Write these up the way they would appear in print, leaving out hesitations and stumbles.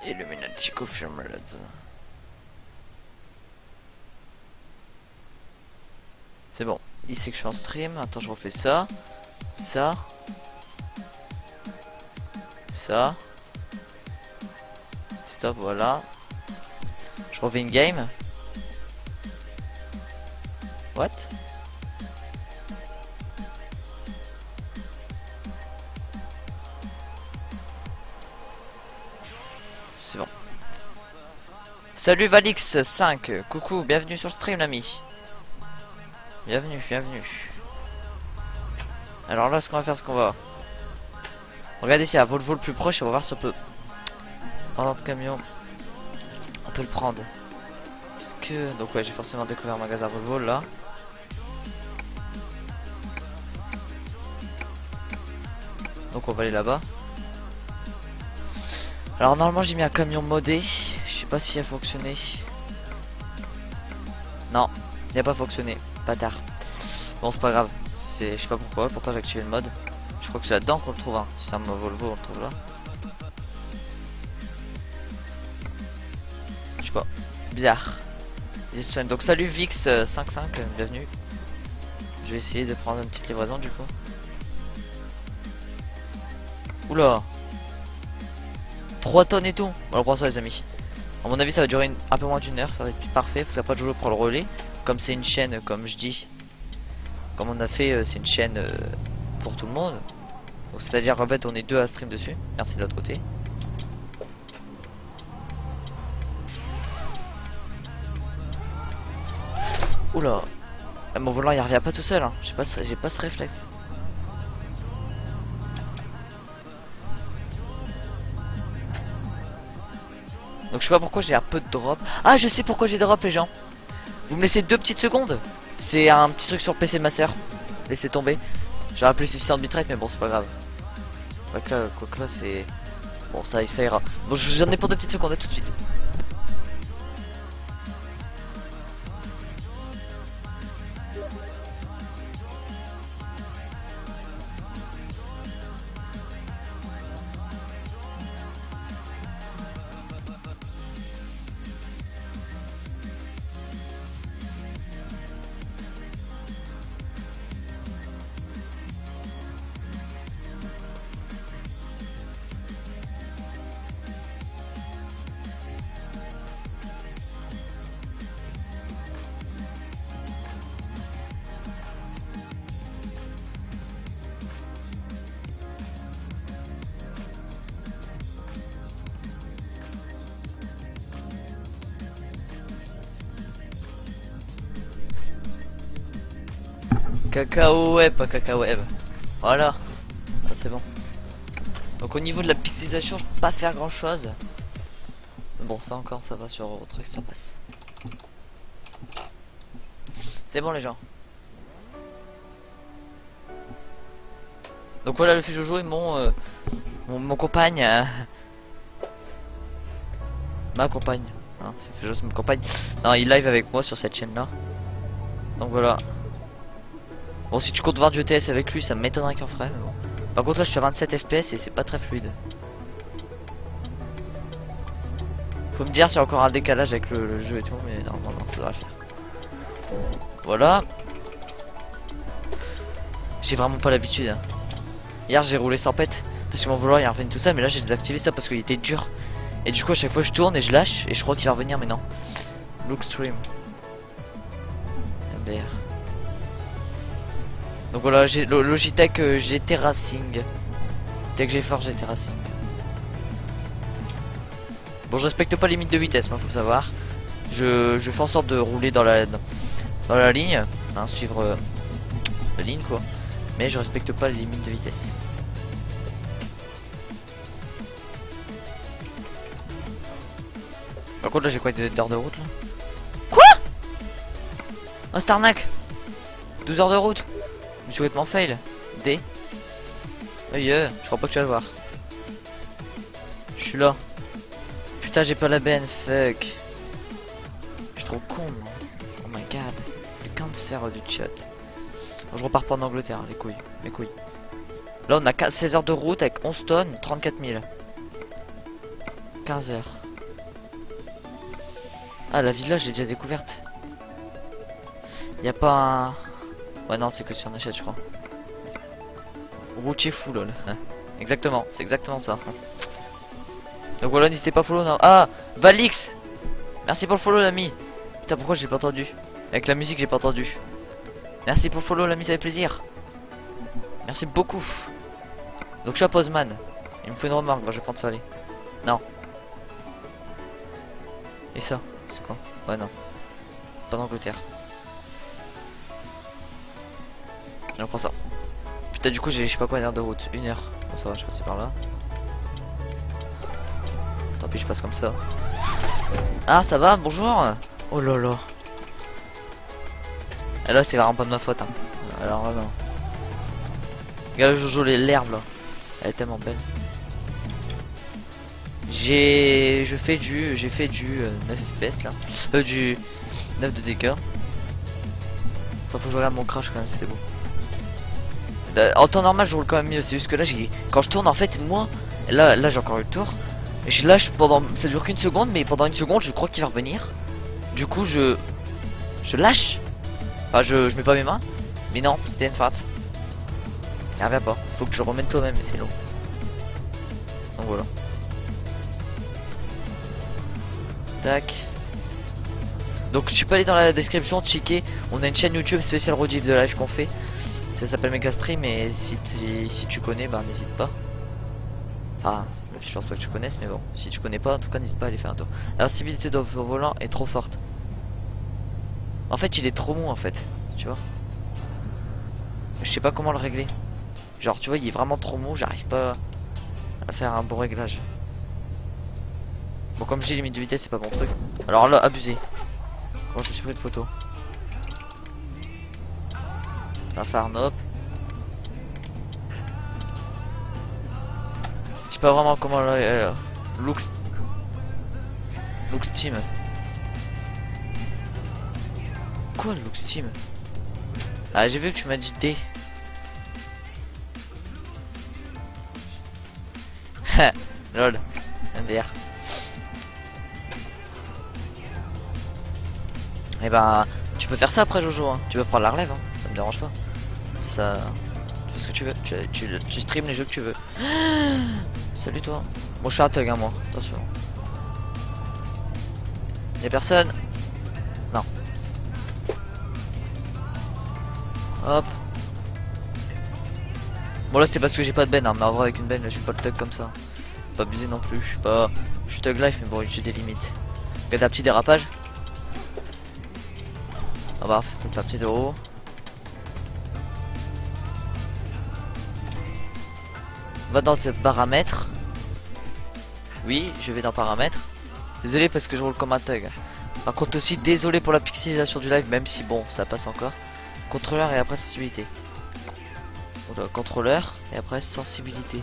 Illuminati confirmed. C'est bon, il sait que je suis en stream. Attends, je refais ça. Ça. Ça. Stop, voilà. Je refais une game. What? C'est bon. Salut Valix5, coucou, bienvenue sur le stream l'ami. Bienvenue, bienvenue. Alors là, ce qu'on va faire, ce qu'on va... Regardez ici, à Volvo le plus proche, on va voir si on peut... Pendant le camion, on peut le prendre. Est-ce que... Donc ouais, j'ai forcément découvert un magasin Volvo là. Donc on va aller là-bas. Alors normalement j'ai mis un camion modé. Je sais pas si a fonctionné. Non, il n'a pas fonctionné. Bâtard. Bon c'est pas grave. Je sais pas pourquoi. Pourtant j'ai activé le mode. Je crois que c'est là-dedans qu'on le trouve. Hein. Si c'est un Volvo on le trouve là. Je sais pas. Bizarre. Donc salut Vix55. Bienvenue. Je vais essayer de prendre une petite livraison du coup. Oula. 3 tonnes et tout. On va prendre ça les amis. À mon avis ça va durer un peu moins d'une heure. Ça va être parfait parce qu'après Jojo prend le relais. Comme c'est une chaîne, comme je dis. Comme on a fait, c'est une chaîne pour tout le monde. Donc c'est à dire qu'en fait on est deux à stream dessus. Merci de l'autre côté. Oula. Mon volant il revient pas tout seul hein. J'ai pas ce réflexe. Donc je sais pas pourquoi j'ai un peu de drop. Ah je sais pourquoi j'ai drop les gens. Vous me laissez 2 petites secondes. C'est un petit truc sur le PC de ma soeur. Laissez tomber. J'aurais appelé 600 de bitrate mais bon c'est pas grave. Quoi que là c'est... Bon ça ira. Bon j'en ai pour 2 petites secondes, à tout de suite. Cacao web, pas cacao web. Voilà. Ça c'est bon. Donc au niveau de la pixelisation, je peux pas faire grand chose. Mais bon, ça encore, ça va sur truc, ça passe. C'est bon les gens. Donc voilà, le fait Jojo et mon compagne. Ma compagne. Hein, c'est fait Jojo, c'est ma compagne. Non, il live avec moi sur cette chaîne là. Donc voilà. Bon, si tu comptes voir du ETS avec lui, ça m'étonnerait qu'il en ferait. Mais bon. Par contre, là, je suis à 27 FPS et c'est pas très fluide. Faut me dire s'il y a encore un décalage avec le jeu et tout, mais non, ça devrait le faire. Voilà. J'ai vraiment pas l'habitude. Hein. Hier, j'ai roulé sans pète parce que mon volant il a refait tout ça, mais là, j'ai désactivé ça parce qu'il était dur. Et du coup, à chaque fois, je tourne et je lâche et je crois qu'il va revenir, mais non. Look stream. MDR. Donc voilà, j'ai le Logitech GT Racing. Tech GeForce GT Racing. Bon, je respecte pas les limites de vitesse, moi, faut savoir. Je fais en sorte de rouler dans la ligne, hein, suivre la ligne quoi. Mais je respecte pas les limites de vitesse. Par contre là j'ai quoi d'heures de route là? Quoi? Un Starnac 12 heures de route. Je me suis complètement fail. D. Je crois pas que tu vas le voir. Je suis là. Putain j'ai pas la benne, fuck. Je suis trop con moi. Oh my god. Le cancer du chat. Je repars pas en Angleterre, les couilles, mes couilles. Là on a 16 heures de route avec 11 tonnes, 34 000. 15 heures. Ah, la villa j'ai déjà découverte. Y a pas un... Ouais non, c'est que si on achète je crois. Routier fou lol. Exactement, c'est exactement ça. Donc voilà, n'hésitez pas à follow. Non. Ah, Valix. Merci pour le follow l'ami. Putain, pourquoi j'ai pas entendu? Avec la musique j'ai pas entendu. Merci pour le follow l'ami, ça fait plaisir. Merci beaucoup. Donc je suis à Postman. Il me faut une remarque, bah, je vais prendre ça, allez. Non. Et ça, c'est quoi? Ouais non. Pas d'Angleterre. Je prends ça. Putain, du coup j'ai je sais pas combien d'heures de route. 1 heure. Bon ça va, je passe par là. Tant pis, je passe comme ça. Ah ça va, bonjour. Oh là là. Et là c'est vraiment pas de ma faute hein. Alors là non. Regarde Jojo, l'herbe là. Elle est tellement belle. J'ai fait du 9 FPS là. Du 9 de dégâts. Enfin, faut que je regarde mon crash quand même, c'était beau. En temps normal je roule quand même mieux, c'est juste que là quand je tourne en fait moi là j'ai encore eu le tour. Et je lâche pendant, ça dure qu'une seconde, mais pendant une seconde je crois qu'il va revenir. Du coup je lâche. Enfin je mets pas mes mains. Mais non, c'était une feinte. Il revient pas, faut que je le remette toi-même et c'est long. Donc voilà. Tac. Donc je suis pas allé dans la description checker. On a une chaîne YouTube spéciale rediff de live qu'on fait. Ça s'appelle Megastream et si tu connais, bah n'hésite pas. Enfin, je pense pas que tu connaisses, mais bon, si tu connais pas, en tout cas n'hésite pas à aller faire un tour. La sensibilité de volant est trop forte. En fait, il est trop mou en fait, tu vois. Je sais pas comment le régler. Genre, tu vois, il est vraiment trop mou, j'arrive pas à faire un bon réglage. Bon, comme je dis, limite de vitesse, c'est pas mon truc. Alors là, abusé. Bon, je me suis pris le poteau. La Farnop. Je sais pas vraiment comment looks team. Quoi looks team? Ah, j'ai vu que tu m'as dit D. Lol, NDR. Et bah, tu peux faire ça après Jojo, hein. Tu peux prendre la relève, hein. Ça me dérange pas. Ça, tu fais ce que tu veux. Tu stream les jeux que tu veux. Salut toi. Bon, je suis un thug, hein, moi. Attention. Y'a personne? Non. Hop. Bon là c'est parce que j'ai pas de ben, hein, mais en vrai avec une ben là, je suis pas le thug comme ça. Pas abusé non plus, je suis thug life mais bon j'ai des limites. Regarde un petit dérapage. Ah bah c'est un petit de haut. Va dans tes paramètres. Oui, je vais dans paramètres. Désolé parce que je roule comme un thug. Par contre aussi désolé pour la pixelisation du live, même si bon ça passe encore. Contrôleur et après sensibilité. Contrôleur et après sensibilité.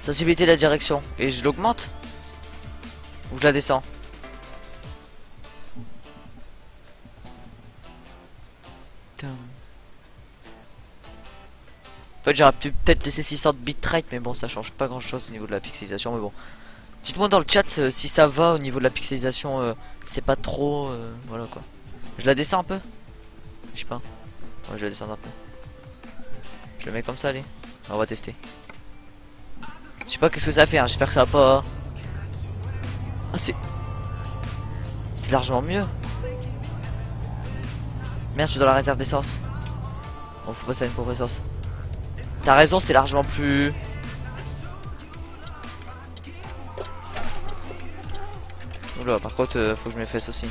Sensibilité de la direction. Et je l'augmente ou je la descends? En fait j'aurais peut-être laissé 600 bitrate, mais bon ça change pas grand chose au niveau de la pixelisation. Mais bon, dites-moi dans le chat si ça va au niveau de la pixelisation. C'est pas trop voilà quoi. Je la descends un peu. Je sais pas. Ouais, je vais descendre un peu. Je le mets comme ça, allez. On va tester. Je sais pas qu'est-ce que ça fait, hein. J'espère que ça va pas. Ah, c'est largement mieux. Merde, je suis dans la réserve d'essence. Bon, faut passer à une pauvre essence. T'as raison, c'est largement plus. Oula, par contre, faut que je me fasse aussi.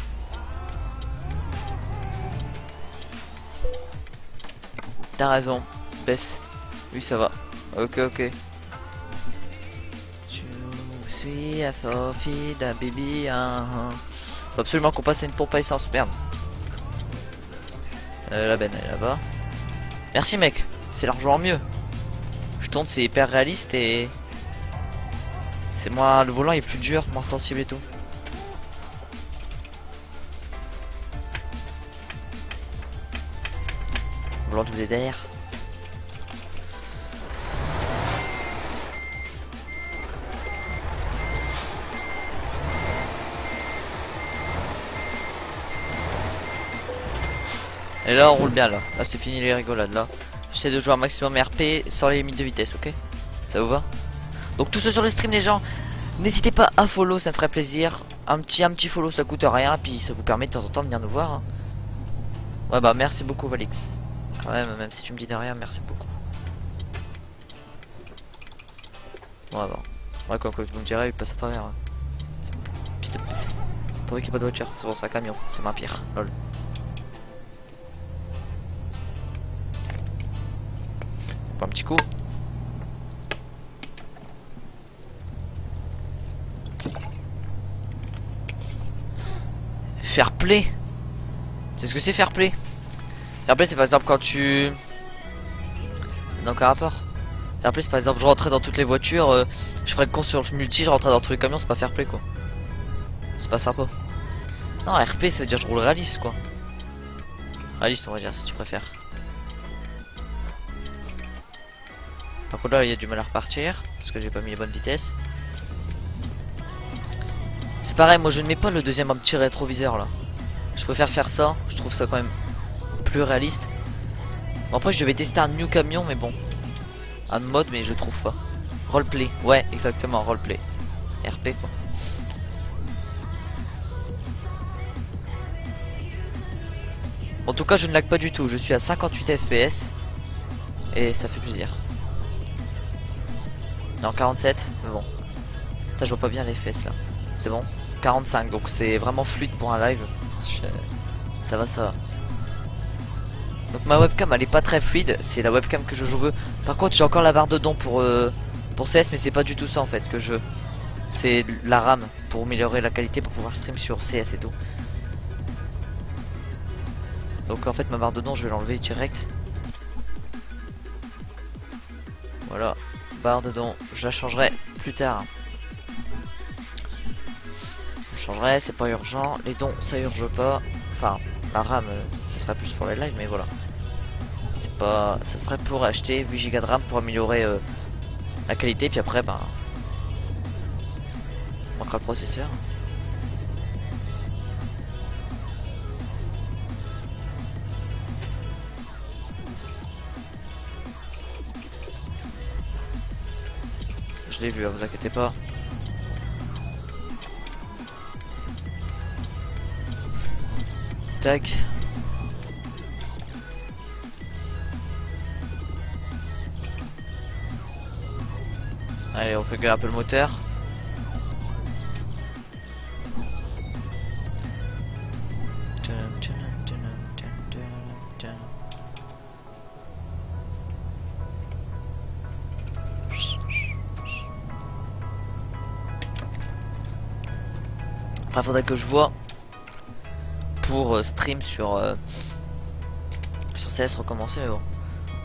T'as raison, baisse. Oui, ça va. Ok, ok. Tu suis à Sophie d'un baby. Faut absolument qu'on passe à une pompe à essence. Merde. La benne, elle est là-bas. Merci, mec. C'est largement mieux. Je tourne, c'est hyper réaliste et. C'est moins. Le volant est plus dur, moins sensible et tout. Volant du DDR. Et là on roule bien là. Là c'est fini les rigolades là. J'essaie de jouer un maximum RP sans les limites de vitesse, ok? Ça vous va? Donc tous ceux sur le stream les gens, n'hésitez pas à follow, ça me ferait plaisir. Un petit follow ça coûte rien, puis ça vous permet de temps en temps de venir nous voir. Hein. Ouais bah merci beaucoup Valix. Quand même si tu me dis de rien, merci beaucoup. Ouais bah. Ouais quoi vous me direz, il passe à travers. Hein. C'est pour qu'il n'y ait pas de voiture, c'est bon c'est un camion, c'est ma pire. Lol. Un petit coup. Fair play. C'est ce que c'est fair play. Fair play c'est par exemple quand tu... Donc un rapport. Fair play c'est par exemple je rentrais dans toutes les voitures, je ferais le con sur le multi, je rentrais dans tous les camions, c'est pas fair play quoi. C'est pas sympa. Non RP ça veut dire je roule réaliste quoi. Réaliste on va dire si tu préfères. Par contre là il y a du mal à repartir parce que j'ai pas mis les bonnes vitesses. C'est pareil, moi je ne mets pas le deuxième petit rétroviseur là. Je préfère faire ça, je trouve ça quand même plus réaliste. Bon, après je devais tester un new camion mais bon. Un mode mais je trouve pas. Roleplay, ouais exactement roleplay. RP quoi. En tout cas je ne lag pas du tout, je suis à 58 FPS. Et ça fait plaisir. Non 47, mais bon. Putain, je vois pas bien les FPS là. C'est bon. 45, donc c'est vraiment fluide pour un live. Ça va, ça va. Donc ma webcam elle est pas très fluide, c'est la webcam que je veux. Par contre j'ai encore la barre de don pour CS, mais c'est pas du tout ça en fait que je veux. C'est la RAM pour améliorer la qualité pour pouvoir stream sur CS et tout. Donc en fait ma barre de don je vais l'enlever direct. Voilà, barre de don, je la changerai plus tard. Je changerai, c'est pas urgent. Les dons ça urge pas. Enfin la RAM ça serait plus pour les lives mais voilà. C'est pas. Ça serait pour acheter 8 Go de RAM pour améliorer la qualité, puis après ben. On manquera le processeur. Je l'ai vu, vous inquiétez pas. Tac. Allez, on fait gueuler un peu le moteur. Après, faudrait que je vois pour stream sur CS recommencer, mais bon.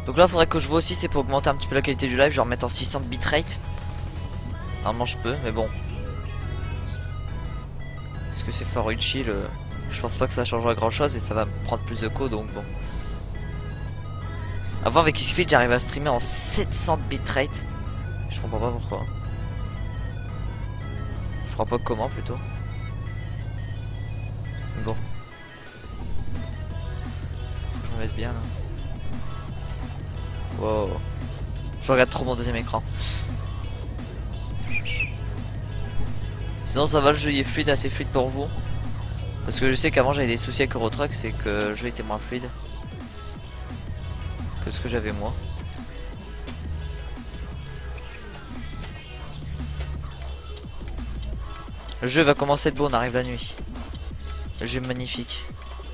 Donc là, faudrait que je vois aussi, c'est pour augmenter un petit peu la qualité du live, genre mettre en 600 de bitrate. Normalement, je peux, mais bon. Parce que c'est fort utile, je pense pas que ça changera grand chose et ça va me prendre plus de co, donc bon. A voir avec XSpeed, j'arrive à streamer en 700 de bitrate. Je comprends pas pourquoi. Je crois pas comment plutôt. Bon. Faut que je me mette bien là. Wow. Je regarde trop mon deuxième écran. Sinon ça va, le jeu il est fluide, assez fluide pour vous. Parce que je sais qu'avant j'avais des soucis avec Eurotruck, c'est que le jeu était moins fluide que ce que j'avais moi. Le jeu va commencer de beau, on arrive la nuit. Le jeu est magnifique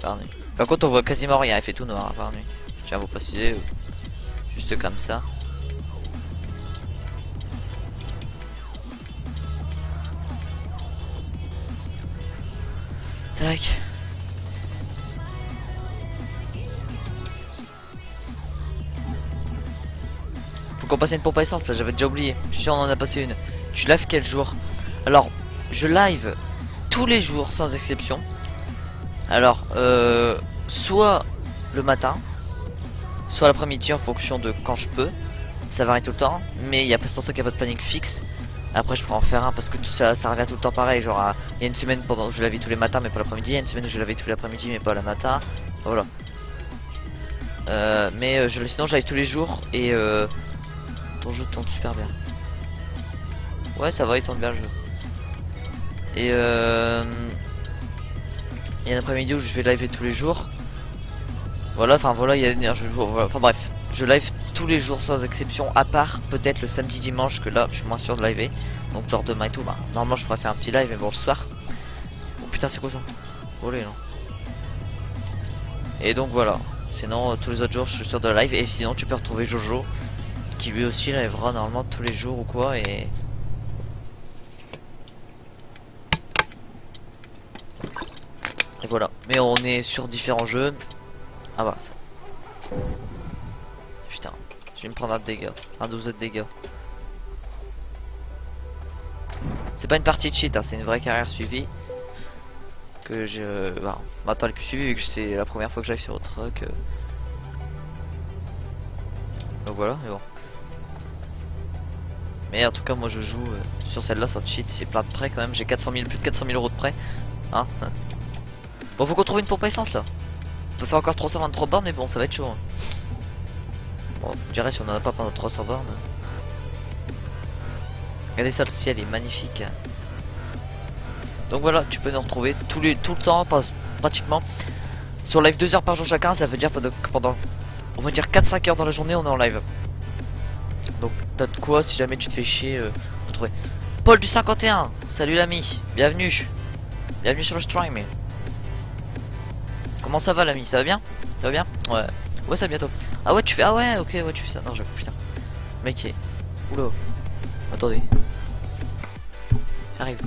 par nuit. Par contre on voit quasiment rien, il fait tout noir par nuit. Je tiens à vous préciser, juste comme ça. Tac. Faut qu'on passe une pompe à essence, ça j'avais déjà oublié. Je suis sûr on en a passé une. Tu live quel jour? Alors, je live tous les jours sans exception. Alors, soit le matin, soit l'après-midi en fonction de quand je peux. Ça varie tout le temps, mais c'est pour ça qu'il n'y a pas de planning fixe. Après je pourrais en faire un parce que tout ça revient tout le temps pareil. Genre il y a une semaine pendant où je lavais tous les matins mais pas l'après-midi. Il y a une semaine où je lavais tous les après-midi mais pas le matin. Voilà. Sinon je live tous les jours et ton jeu tourne super bien. Ouais ça va, il tourne bien le jeu. Et il y a un après-midi où je vais live tous les jours. Voilà, enfin voilà, il y a enfin bref, je live tous les jours sans exception, à part peut-être le samedi dimanche que là je suis moins sûr de live. Donc genre demain et tout, bah normalement je pourrais faire un petit live mais bon le soir. Oh putain c'est quoi ça? Volé non. Et donc voilà, sinon tous les autres jours je suis sûr de live. Et sinon tu peux retrouver Jojo qui lui aussi livera normalement tous les jours ou quoi. Et voilà, mais on est sur différents jeux. Ah bah ça. Putain, je vais me prendre un dégât, un 12 de dégâts. C'est pas une partie de cheat, hein, c'est une vraie carrière suivie. Que je... Bah, maintenant elle est plus suivie vu que c'est la première fois que j'arrive sur le truc. Donc voilà, mais bon. Mais en tout cas moi je joue sur celle-là sans cheat, c'est plein de prêts quand même, j'ai 400 000, plus de 400 000 euros de prêts. Hein. Bon faut qu'on trouve une pompe à essence là. On peut faire encore 323 bornes mais bon ça va être chaud. Hein. Bon vous me direz si on en a pas pendant 300 bornes. Regardez ça, le ciel est magnifique. Donc voilà, tu peux nous retrouver tout le temps, pratiquement. Sur live 2 heures par jour chacun, ça veut dire pendant on va dire 4-5 heures dans la journée on est en live. Donc t'as de quoi si jamais tu te fais chier retrouver. Paul du 51, salut l'ami, bienvenue. Bienvenue sur le stream. Comment ça va l'ami, ça va bien? Ça va bien? Ouais. Ouais ça va bientôt. Ah ouais tu fais, ah ouais ok ouais tu fais ça. Non j'avoue putain. Mec est... Oula. Attendez. J'arrive.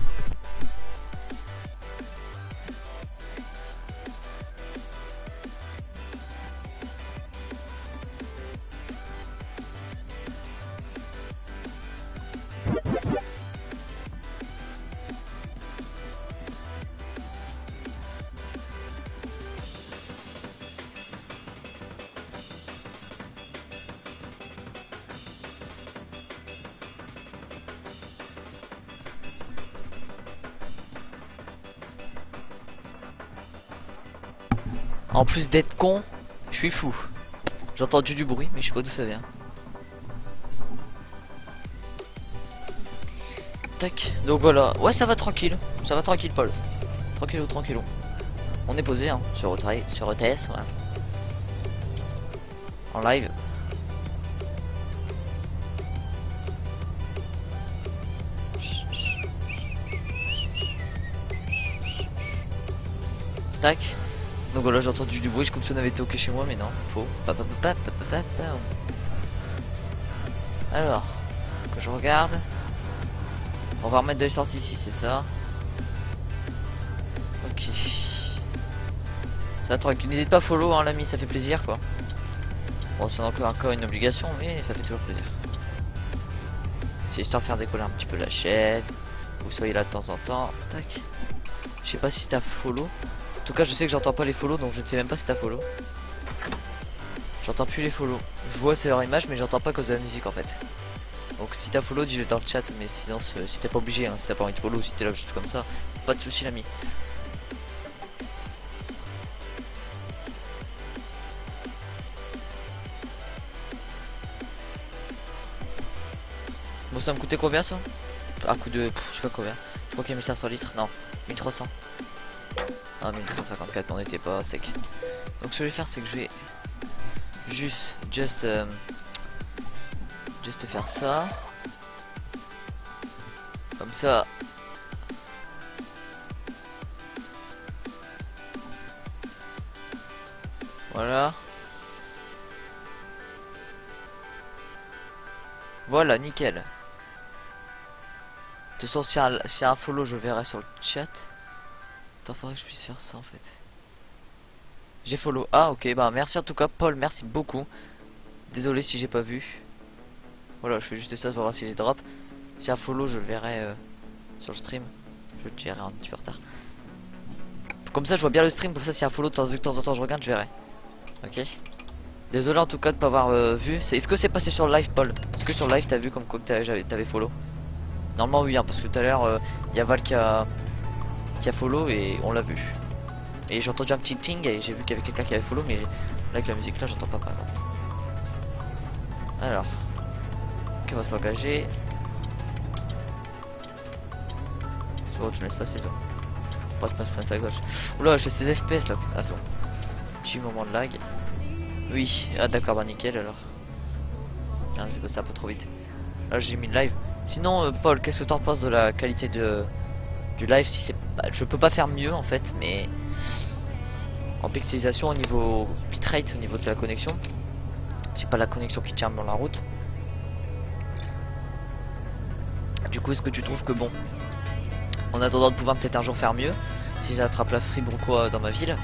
En plus d'être con, je suis fou. J'ai entendu du bruit, mais je sais pas d'où ça vient. Tac, donc voilà. Ouais, ça va tranquille. Ça va tranquille, Paul. Tranquillou, tranquillou. On est posé hein, sur ETS, ouais. En live. Tac. Donc voilà, j'ai entendu du bruit comme si on avait été ok chez moi, mais non, faux. Alors, que je regarde. On va remettre de l'essence ici, c'est ça. Ok. Ça va tranquille. N'hésite pas à follow, hein, l'ami, ça fait plaisir quoi. Bon, c'est encore une obligation, mais ça fait toujours plaisir. C'est histoire de faire décoller un petit peu la chaîne. Vous soyez là de temps en temps. Tac. Je sais pas si t'as follow. En tout cas, je sais que j'entends pas les follow, donc je ne sais même pas si t'as follow. J'entends plus les follow. Je vois c'est leur image, mais j'entends pas à cause de la musique en fait. Donc si t'as follow, dis-le dans le chat, mais sinon si t'es pas obligé, hein, si t'as pas envie de follow, si t'es là juste comme ça, pas de soucis l'ami. Bon, ça me coûtait combien ça? Un coup de... je sais pas combien. Je crois qu'il y a 1500 litres, non, 1300. Ah 1254, on n'était pas sec. Donc ce que je vais faire c'est que je vais juste faire ça. Comme ça. Voilà. Voilà, nickel. De toute façon, si y a un follow, je verrai sur le chat. Attends, faudrait que je puisse faire ça en fait. J'ai follow. Ah, ok, bah merci en tout cas, Paul, merci beaucoup. Désolé si j'ai pas vu. Voilà, je fais juste ça pour voir si j'ai drop. Si y a un follow, je le verrai sur le stream. Je le dirai un petit peu en retard. Comme ça, je vois bien le stream. Comme ça, si y a un follow, vu que de temps en temps je regarde, je verrai. Ok. Désolé en tout cas de pas avoir vu. Est-ce que c'est passé sur le live, Paul? Est-ce que sur le live t'as vu comme quoi que t'avais follow? Normalement oui, hein, parce que tout à l'heure il y a Val qui a follow et on l'a vu. Et j'ai entendu un petit ting et j'ai vu qu'il y avait quelqu'un qui avait follow, mais là avec la musique là j'entends pas par exemple. Alors, qui va s'engager? C'est bon, tu me laisses passer toi. Passe à gauche. Oula, je fais 16 FPS là. Ah c'est bon. Petit moment de lag. Oui, ah d'accord, bah nickel alors. Ah, j'ai passé un peu trop vite. Là j'ai mis le live. Sinon Paul, qu'est-ce que t'en penses de la qualité du live? Si c'est, bah, je peux pas faire mieux en fait, mais en pixelisation au niveau bitrate, au niveau de la connexion, c'est pas la connexion qui tient dans la route. Du coup, est-ce que tu trouves que bon, en attendant de pouvoir peut-être un jour faire mieux, si j'attrape la fibre ou quoi dans ma ville,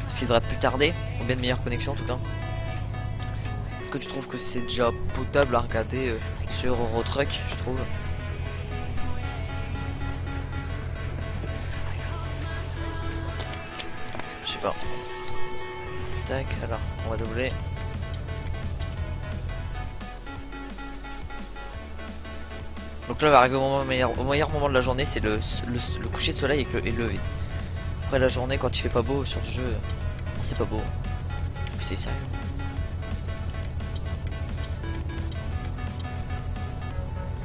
parce qu'il devrait plus tarder, ou bien de meilleure connexion en tout cas. Est-ce que tu trouves que c'est déjà potable à regarder sur Eurotruck, je trouve? Je sais pas. Tac, alors on va doubler. Donc là, on va arriver au meilleur moment de la journée, c'est le coucher de soleil et le lever. Après la journée, quand il fait pas beau sur le jeu, c'est pas beau. C'est sérieux.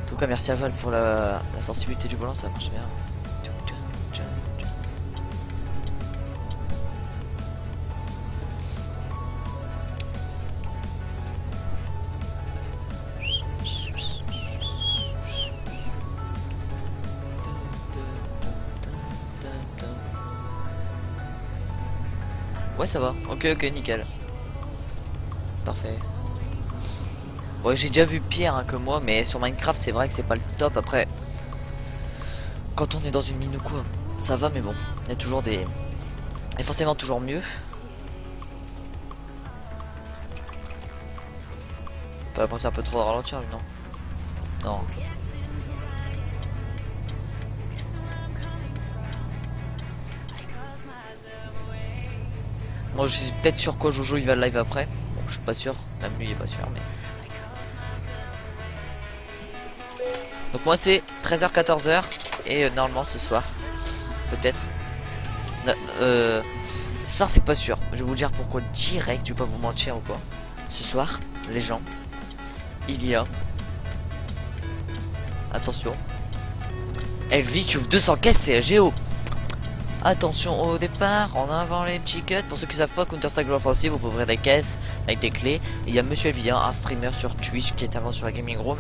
En tout cas, merci à Val pour la sensibilité du volant, ça marche bien. Ouais, ça va. Ok, nickel. Parfait. Bon, j'ai déjà vu pire hein, que moi, mais sur Minecraft, c'est vrai que c'est pas le top. Après, quand on est dans une mine ou quoi, ça va, mais bon, il y a toujours des... Et forcément toujours mieux. Pas penser un peu trop à ralentir, lui, non? Non. Moi je suis peut-être sûr quoi Jojo il va le live après. Bon, je suis pas sûr, même lui il est pas sûr mais. Donc moi c'est 13h 14h et normalement ce soir peut-être. Ce soir c'est pas sûr. Je vais vous dire pourquoi direct, je vais pas vous mentir ou quoi. Ce soir, les gens, il y a attention. LV qui ouvre 200 caisses, c'est Géo. Attention au départ, en avant les petits cuts. Pour ceux qui savent pas, Counter-Strike Global Offensive, vous pouvez ouvrir des caisses avec des clés. Et il y a Monsieur Vien, un streamer sur Twitch qui est avant sur la Gaming Room,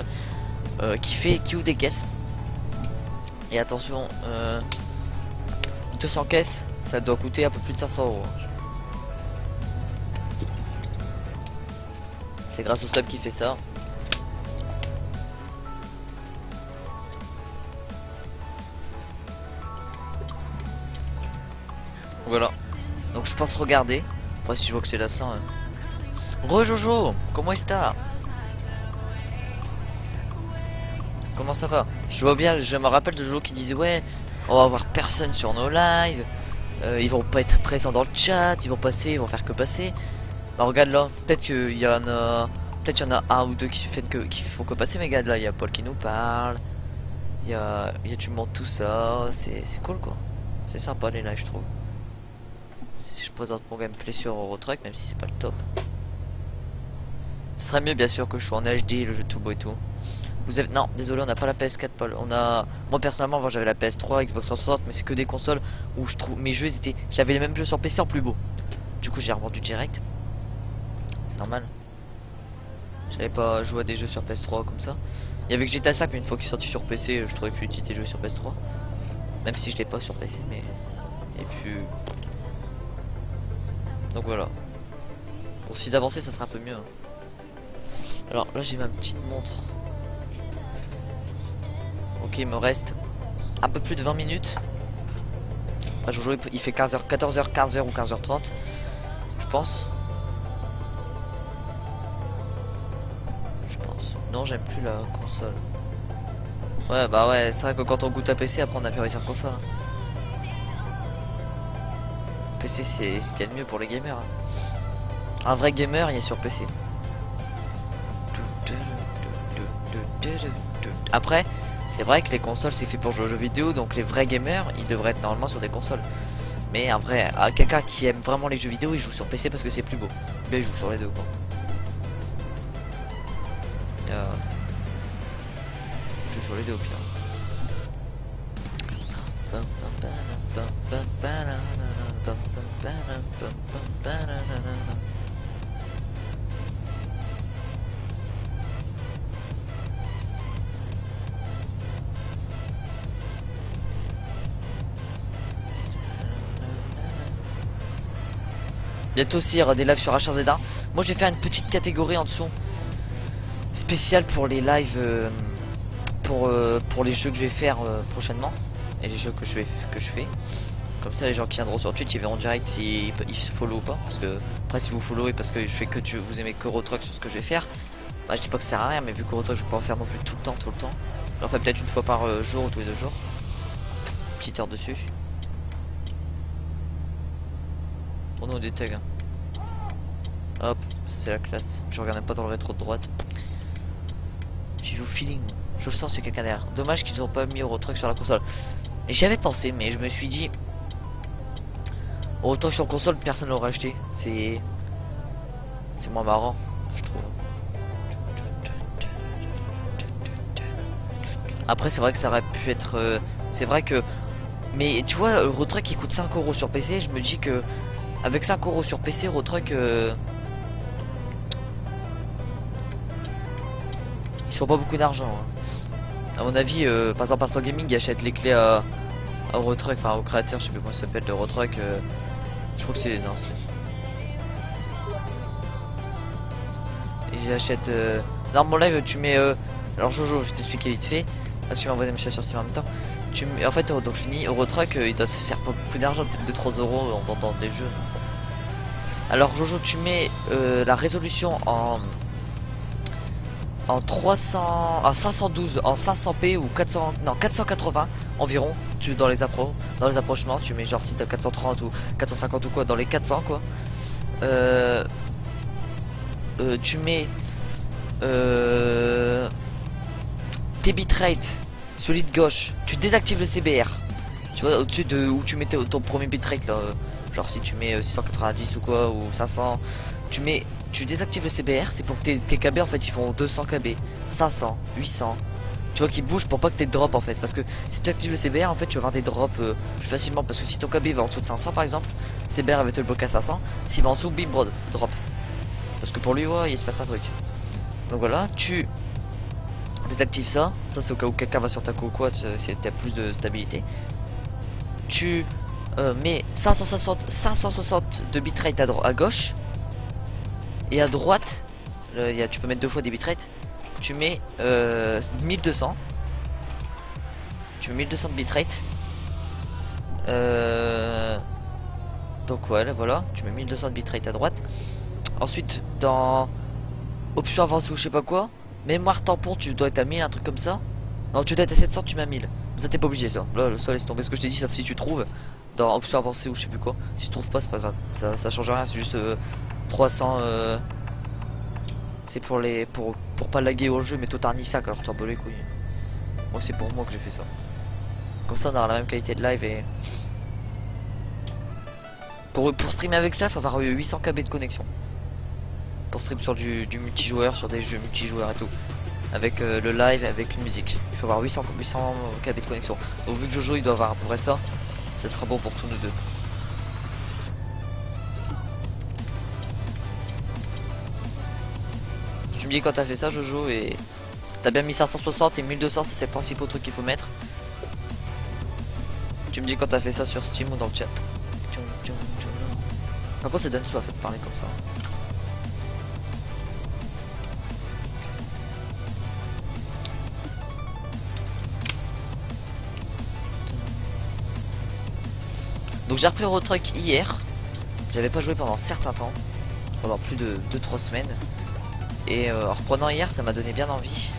qui ouvre des caisses. Et attention, 200 caisses, ça doit coûter un peu plus de 500 €. C'est grâce au sub qui fait ça. Voilà. Donc je pense regarder. Après si je vois que c'est la 100. Re Jojo, comment est-ce que comment ça va? Je vois bien, je me rappelle de Jojo qui disait ouais, on va avoir personne sur nos lives. Ils vont pas être présents dans le chat, ils vont passer, ils vont faire que passer. Bah regarde là, peut-être qu'il y en a. Peut-être qu'il y en a un ou deux qui font que passer, mais regarde là, il y a Paul qui nous parle. Il y a du monde, tout ça. C'est cool quoi. C'est sympa les lives je trouve. Si je présente mon gameplay sur Eurotruck, même si c'est pas le top. Ce serait mieux bien sûr que je sois en HD, le jeu tout beau et tout. Vous avez... Non, désolé, on n'a pas la PS4 Paul. On a... Moi personnellement avant j'avais la PS3, Xbox 360, mais c'est que des consoles où je trouve mes jeux étaient... J'avais les mêmes jeux sur PC en plus beau. Du coup j'ai revendu direct. C'est normal. J'avais pas joué à des jeux sur PS3 comme ça. Il y avait que GTA 5 mais une fois qu'il est sorti sur PC, je trouvais plus utilité de jouer sur PS3. Même si je l'ai pas sur PC mais... Et puis... Donc voilà. Pour s'ils avancer ça sera un peu mieux. Alors là j'ai ma petite montre. Ok, il me reste un peu plus de 20 minutes. Enfin, Jojo il fait 15h, 14h, 15h ou 15h30. Je pense. Non, j'aime plus la console. Ouais, bah ouais, c'est vrai que quand on goûte à PC, après on a pu réussir console. PC c'est ce qu'il y a de mieux pour les gamers. Un vrai gamer il est sur PC. Après, c'est vrai que les consoles c'est fait pour jouer aux jeux vidéo, donc les vrais gamers ils devraient être normalement sur des consoles. Mais un vrai, quelqu'un qui aime vraiment les jeux vidéo, il joue sur PC parce que c'est plus beau. Mais il joue sur les deux quoi. Je joue sur les deux au pire. Bientôt aussi il y aura des lives sur H1Z1. Moi je vais faire une petite catégorie en dessous spéciale pour les lives pour les jeux que je vais faire prochainement et les jeux que je fais. Comme ça les gens qui viendront sur Twitch ils verront direct s'ils follow ou pas. Parce que après si vous followez parce que je fais que vous aimez que Eurotruck sur ce que je vais faire, bah je dis pas que ça sert à rien, mais vu que Eurotruck je peux pas en faire non plus tout le temps. J'en fais peut-être une fois par jour ou tous les 2 jours. Petite heure dessus. Oh non des tags hein. Hop, c'est la classe. Je regarde même pas dans le rétro de droite. J'y joue feeling. Je le sens c'est quelqu'un derrière. Dommage qu'ils ont pas mis Eurotruck sur la console. Et j'y avais pensé mais je me suis dit autant sur console personne l'aurait acheté. C'est moins marrant je trouve. Après c'est vrai que ça aurait pu être c'est vrai que mais tu vois Eurotruck il coûte 5 € sur PC. Je me dis que avec 5 € sur PC Eurotruck ils font pas beaucoup d'argent hein. À mon avis par exemple Instant Gaming il achète les clés à Eurotruck, enfin au créateur, je sais plus comment ça s'appelle, de Eurotruck. Je crois que c'est. Non, c'est. Et j'achète. Dans mon live, tu mets. Alors, Jojo, je vais t'expliquer vite fait. Parce que tu m'envoies des messages sur Steam en même temps. Tu mets... En fait, donc je finis. Eurotruck, il ne sert pas beaucoup d'argent, peut-être 2-3 € en vendant des jeux. Alors, Jojo, tu mets la résolution en 300, en 512, en 500p ou 400, non 480 environ. Tu dans les approchements, tu mets genre si t'as 430 ou 450 ou quoi, dans les 400 quoi. Tu mets tes bitrates, celui de gauche. Tu désactives le CBR. Tu vois au-dessus de où tu mettais ton premier bitrate là. Genre si tu mets 690 ou quoi ou 500, tu désactives le CBR, c'est pour que tes KB en fait ils font 200 KB, 500, 800. Tu vois qu'ils bougent pour pas que t'aies de drop en fait. Parce que si tu actives le CBR en fait tu vas avoir des drops plus facilement. Parce que si ton KB va en dessous de 500 par exemple, le CBR va te le bloquer à 500. S'il va en dessous, bim, drop. Parce que pour lui ouais il se passe un truc. Donc voilà, tu désactives ça. Ça c'est au cas où quelqu'un va sur ta co ou quoi, c'est t'as plus de stabilité. Tu mets 560 de bitrate à gauche. Et à droite, tu peux mettre 2 fois des bitrates. Tu mets 1200. Tu mets 1200 de bitrate. Donc ouais, là, voilà. Tu mets 1200 de bitrate à droite. Ensuite, dans option avancée ou je sais pas quoi, mémoire tampon, tu dois être à 1000, un truc comme ça. Non, tu dois être à 700, tu mets à 1000. Ça, t'es pas obligé, ça. Là, ça laisse tomber ce que je t'ai dit, sauf si tu trouves. Dans option avancée ou je sais plus quoi. Si tu trouves pas, c'est pas grave. Ça change rien, c'est juste 300. C'est pour pas laguer au jeu, mais toi t'as un Nissak alors t'en bats les couilles. Moi c'est pour moi que j'ai fait ça. Comme ça on aura la même qualité de live et. Pour streamer avec ça, il faut avoir 800 KB de connexion. Pour stream sur du multijoueur, sur des jeux multijoueurs et tout. Avec le live, avec une musique. Il faut avoir 800 KB de connexion. Donc vu que Jojo il doit avoir à peu près ça, ce sera bon pour tous nous deux. Tu me dis quand t'as fait ça Jojo et t'as bien mis 560 et 1200, ça c'est le principal truc qu'il faut mettre. Tu me dis quand t'as fait ça sur Steam ou dans le chat. Par contre ça donne soif de parler comme ça. Donc j'ai repris Eurotruck hier. J'avais pas joué pendant un certain temps. Pendant plus de 2-3 semaines. Et en reprenant hier ça m'a donné bien envie.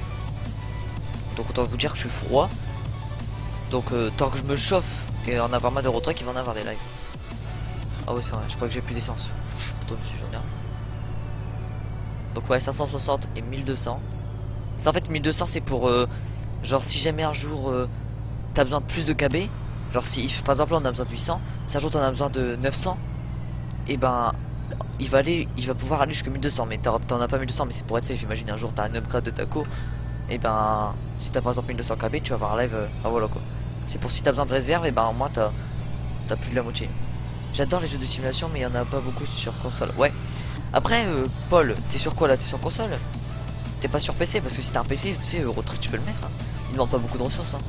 Donc autant vous dire que je suis froid. Donc tant que je me chauffe et en avoir marre d'Eurotruck, il va en avoir des lives. Ah ouais c'est vrai, je crois que j'ai plus d'essence. Attends, je suis j'en ai un. Donc ouais, 560 et 1200. Ça en fait 1200 c'est pour genre si jamais un jour t'as besoin de plus de KB. Genre si par exemple là on a besoin de 800, si un jour t'en as besoin de 900, et ben il va pouvoir aller jusqu'à 1200. Mais t'en as pas 1200, mais c'est pour être safe. Imagine un jour t'as un upgrade de taco, et ben si t'as par exemple 1200 KB, tu vas avoir un live, voilà quoi. C'est pour si t'as besoin de réserve, et ben au moins t'as plus de la moitié. J'adore les jeux de simulation, mais il y en a pas beaucoup sur console. Ouais. Après, Paul, t'es sur quoi là? T'es sur console? T'es pas sur PC? Parce que si t'as un PC, tu sais, Eurotrip, tu peux le mettre. Hein. Il demande pas beaucoup de ressources. Hein.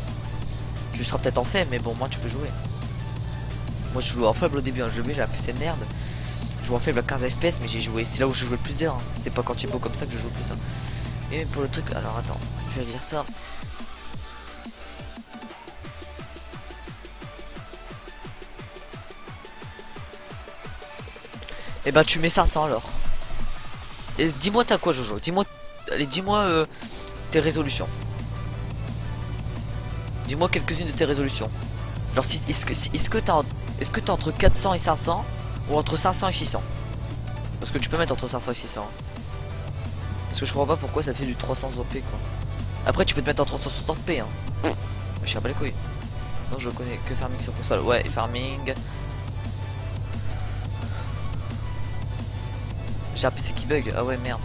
Tu seras peut-être en fait, mais bon, moi tu peux jouer. Moi je joue en faible au début, hein. J'ai un PC de merde. Je joue en faible à 15 FPS, mais j'ai joué. C'est là où j'ai joué le plus d'heures. Hein. C'est pas quand tu es beau comme ça que je joue plus. Hein. Et pour le truc, alors attends, je vais lire ça. Et bah tu mets 500 alors. Et dis-moi t'as quoi Jojo. Dis-moi, allez dis-moi tes résolutions. Dis-moi quelques-unes de tes résolutions. Genre si est-ce que t'as entre 400 et 500 ou entre 500 et 600. Parce que tu peux mettre entre 500 et 600. Hein. Parce que je comprends pas pourquoi ça te fait du 300p quoi. Après tu peux te mettre en 360p hein. Je sais pas les couilles. Non je connais que farming sur console. Ouais farming. J'ai un PC qui bug, ah ouais merde.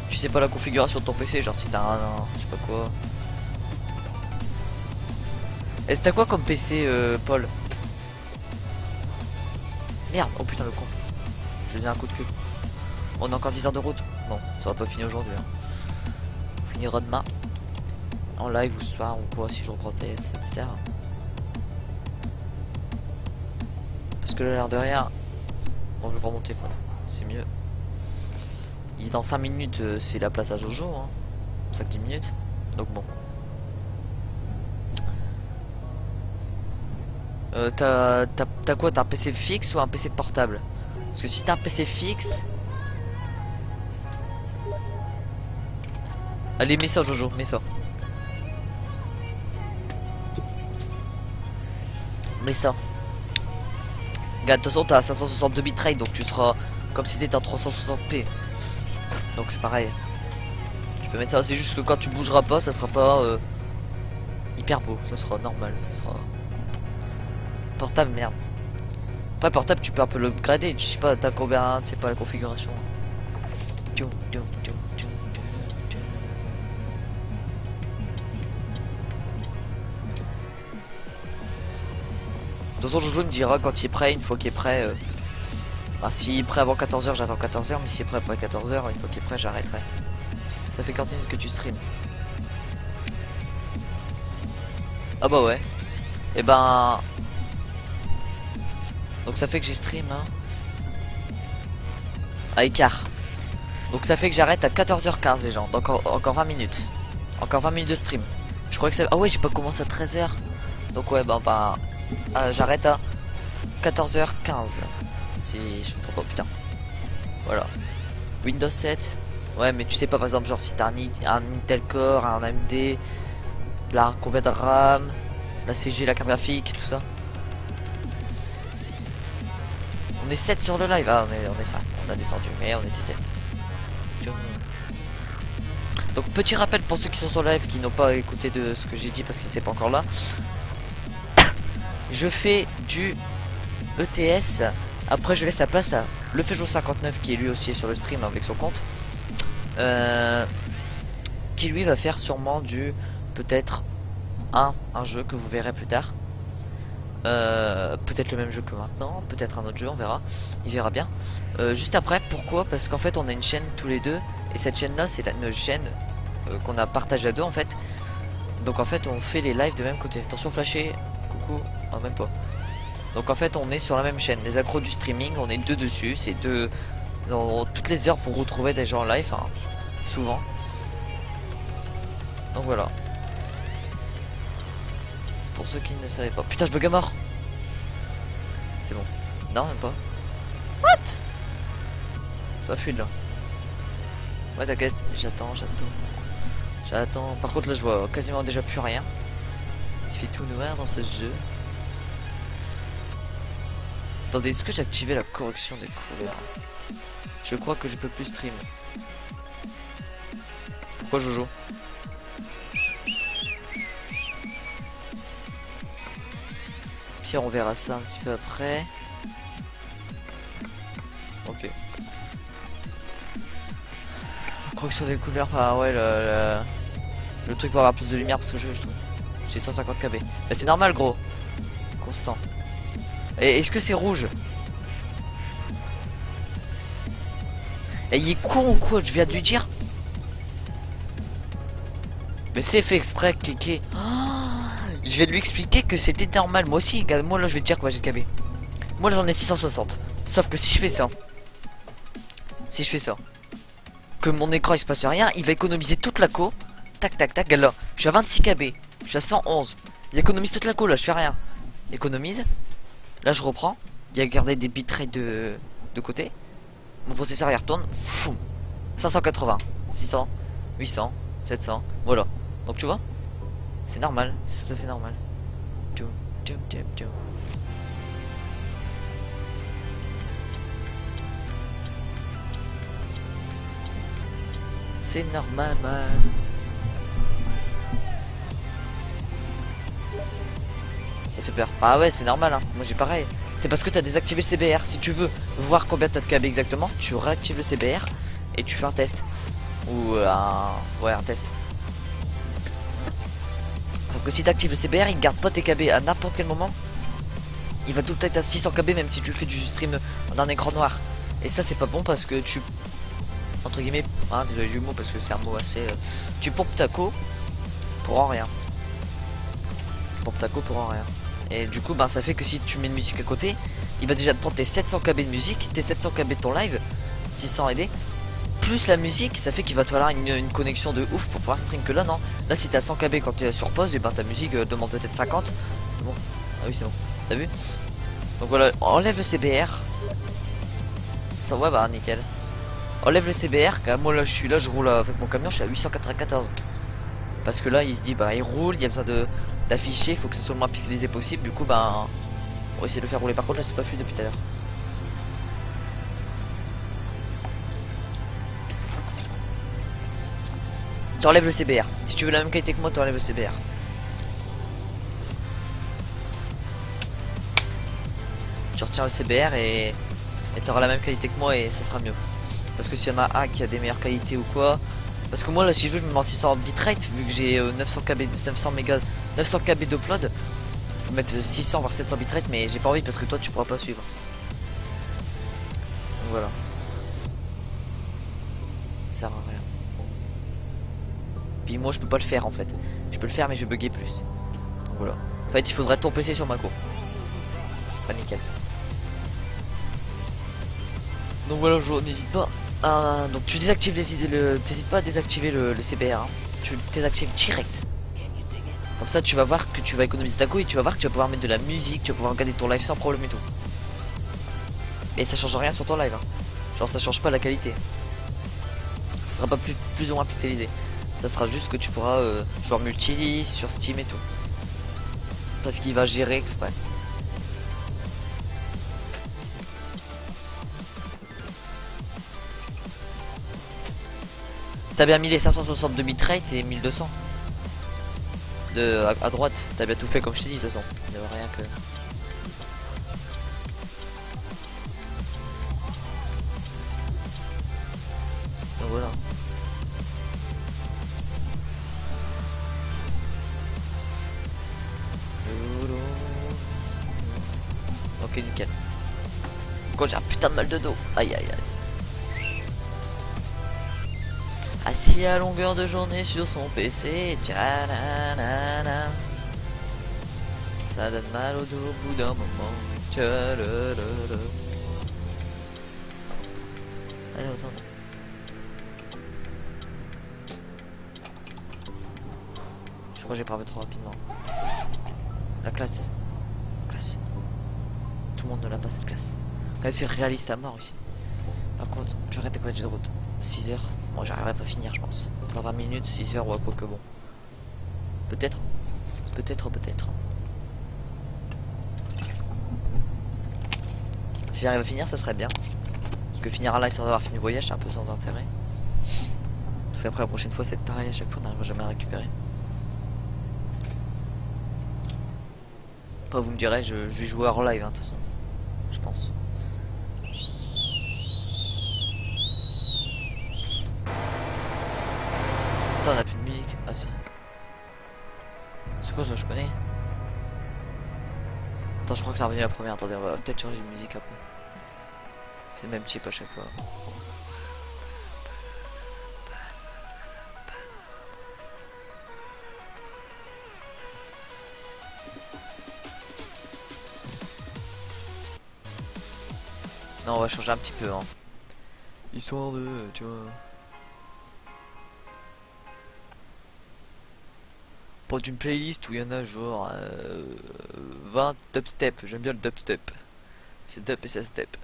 Tu sais pas la configuration de ton PC, genre si t'as je sais pas quoi. Est-ce que t'as quoi comme PC Paul? Merde, oh putain le con. Je vais donner un coup de queue. On a encore 10 heures de route. Bon, ça va pas finir aujourd'hui. Hein. On finira demain. En live ou ce soir ou quoi si je reprends TS plus tard. Parce que là l'air de rien. Bon je vais prendre mon téléphone, c'est mieux. Il est dans 5 minutes, c'est la place à Jojo, hein. 5-10 minutes. Donc bon. T'as quoi? T'as un PC fixe ou un PC portable? Parce que si t'as un PC fixe... Allez mets ça Jojo, mets ça. Mets ça. Regarde, de toute façon t'as 562 bitrate, donc tu seras comme si t'étais en 360p. Donc c'est pareil. Tu peux mettre ça, c'est juste que quand tu bougeras pas, ça sera pas hyper beau, ça sera normal, ça sera... Portable, merde. Après portable tu peux un peu l'upgrader, je sais pas, t'as combien, tu sais pas la configuration. De toute façon Jojo me dira quand il est prêt, une fois qu'il est prêt. Bah, s'il est prêt avant 14h, j'attends 14h, mais s'il est prêt après 14h, une fois qu'il est prêt, j'arrêterai. Ça fait 40 minutes que tu stream. Ah bah ouais. Et ben... Donc ça fait que j'ai stream hein. À écart. Donc ça fait que j'arrête à 14h15 les gens. Donc encore 20 minutes. Encore 20 minutes de stream. Je crois que ça... Ah ouais, j'ai pas commencé à 13h. Donc ouais, bah j'arrête à 14h15. Si je me trompe pas, putain. Voilà. Windows 7. Ouais, mais tu sais pas, par exemple, genre si t'as un Intel Core, un AMD, là, combien de RAM, la CG, la carte graphique, tout ça. On est 7 sur le live. Ah, on est 5. On a descendu, mais on était 7. Donc, petit rappel pour ceux qui sont sur le live, qui n'ont pas écouté de ce que j'ai dit parce qu'ils n'étaient pas encore là. Je fais du ETS. Après je laisse la place à LeFejo59 qui est lui aussi sur le stream avec son compte. Qui lui va faire sûrement du peut-être un jeu que vous verrez plus tard. Peut-être le même jeu que maintenant, peut-être un autre jeu, on verra. Il verra bien. Juste après, pourquoi? Parce qu'en fait on a une chaîne tous les deux. Et cette chaîne là c'est une chaîne qu'on a partagée à deux en fait. Donc en fait on fait les lives de même côté. Attention flashé, coucou, oh, même pas. Donc en fait on est sur la même chaîne, les accros du streaming, on est deux dessus, c'est deux... Dans toutes les heures vous retrouvez des gens en live, hein, souvent. Donc voilà. Pour ceux qui ne savaient pas. Putain je bug à mort. C'est bon. Non même pas. What? C'est pas fluide là. Ouais t'inquiète, j'attends. Par contre là je vois quasiment déjà plus rien. Il fait tout noir dans ce jeu. Attendez, est-ce que j'ai activé la correction des couleurs? Je crois que je peux plus stream. Quoi Jojo? Pire, on verra ça un petit peu après. Ok. Correction des couleurs, enfin ouais, le truc pour avoir plus de lumière parce que je trouve. J'ai 150 KB. Mais c'est normal, gros. Constant. Et est-ce que c'est rouge? Et il est con ou quoi? Je viens de lui dire. Mais c'est fait exprès, cliquer. Je vais lui expliquer que c'était normal. Moi aussi, regarde, moi là je vais te dire quoi j'ai de KB. Moi là j'en ai 660. Sauf que si je fais ça. Si je fais ça. Que mon écran il se passe rien, il va économiser toute la co. Tac tac tac, regarde là. Je suis à 26 KB. Je suis à 111. Il économise toute la co là, je fais rien. Économise. Là je reprends. Il a gardé des bitrates de côté. Mon processeur il retourne. Foum. 580. 600. 800. 700. Voilà. Donc tu vois. C'est normal. C'est tout à fait normal. C'est normal, man. Ça fait peur. Ah ouais, c'est normal, hein. Moi j'ai pareil. C'est parce que t'as désactivé le CBR. Si tu veux voir combien t'as de KB exactement, tu réactives le CBR et tu fais un test. Ou ouais, un test. Sauf que si t'actives le CBR, il garde pas tes KB à n'importe quel moment. Il va tout le temps être à 600 KB même si tu fais du stream d'un écran noir. Et ça c'est pas bon parce que tu... Entre guillemets, hein, désolé du mot parce que c'est un mot assez... tu pompes ta co pour rien. Tu pompes ta co pour rien. Et du coup, bah, ça fait que si tu mets une musique à côté, il va déjà te prendre tes 700 KB de musique, tes 700 KB de ton live, 600 AD, plus la musique, ça fait qu'il va te falloir une connexion de ouf pour pouvoir stream. Que là, non. Là, si t'as 100 KB quand tu es sur pause, et ben ta musique demande peut-être 50. C'est bon. Ah oui, c'est bon. T'as vu? Donc voilà, enlève le CBR. Ça va, bah nickel. Enlève le CBR, car moi là je suis là, je roule avec mon camion, je suis à 894. Parce que là il se dit bah il roule, il y a besoin d'afficher, il faut que ce soit le moins pixelisé possible. Du coup bah on va essayer de le faire rouler. Par contre là c'est pas fluide depuis tout à l'heure. T'enlèves le CBR. Si tu veux la même qualité que moi, t'enlèves le CBR. Tu retiens le CBR et t'auras la même qualité que moi et ça sera mieux. Parce que s'il y en a un qui a des meilleures qualités ou quoi. Parce que moi là si je veux je me mets en 600 bitrate vu que j'ai 900 KB, 900 KB d'upload. Faut mettre 600 voire 700 bitrate mais j'ai pas envie parce que toi tu pourras pas suivre. Donc voilà. Ça sert à rien. Puis moi je peux pas le faire en fait. Je peux le faire mais je vais bugger plus. Donc voilà. En fait il faudrait ton PC sur ma cour. Pas nickel. Donc voilà, n'hésite pas. Donc tu désactives t'hésites pas à désactiver le CBR. Hein. Tu le désactives direct. Comme ça tu vas voir que tu vas économiser ta couille et tu vas voir que tu vas pouvoir mettre de la musique, tu vas pouvoir regarder ton live sans problème et tout. Mais ça change rien sur ton live. Hein. Genre ça change pas la qualité. Ça sera pas plus ou moins pixelisé. Ça sera juste que tu pourras jouer multi sur Steam et tout. Parce qu'il va gérer exprès. T'as bien mis les 562 bitrate et 1200 à droite. T'as bien tout fait comme je t'ai dit de toute façon. Il n'y avait rien que... Donc voilà. Ok nickel. Quand j'ai un putain de mal de dos. Aïe aïe aïe. Assis à longueur de journée sur son PC, tchananana. Ça donne mal au dos au bout d'un moment. Tchalalala. Allez, attends. Je crois que j'ai pas trop rapidement. La classe. Tout le monde ne l'a pas cette classe. Là c'est réaliste à mort ici. Par contre, je répète quoi de route. 6 heures. Moi j'arriverai pas à finir je pense. Dans 20 minutes, 6 heures, ouais quoi que bon. Peut-être. Si j'arrive à finir ça serait bien. Parce que finir un live sans avoir fini le voyage c'est un peu sans intérêt. Parce qu'après la prochaine fois, c'est pareil, à chaque fois, on n'arrivera jamais à récupérer. Enfin, vous me direz, je vais jouer hors live, hein, de toute façon. Je pense. Attends, on a plus de musique. Ah si. C'est quoi ça, je connais? Attends, je crois que ça revenu la première. Attendez, on va peut-être changer de musique après. C'est le même type à chaque fois. Non, on va changer un petit peu, hein. Histoire de, tu vois. Pas d'une playlist où il y en a genre 20 dubstep. J'aime bien le dubstep. C'est dub et ça step.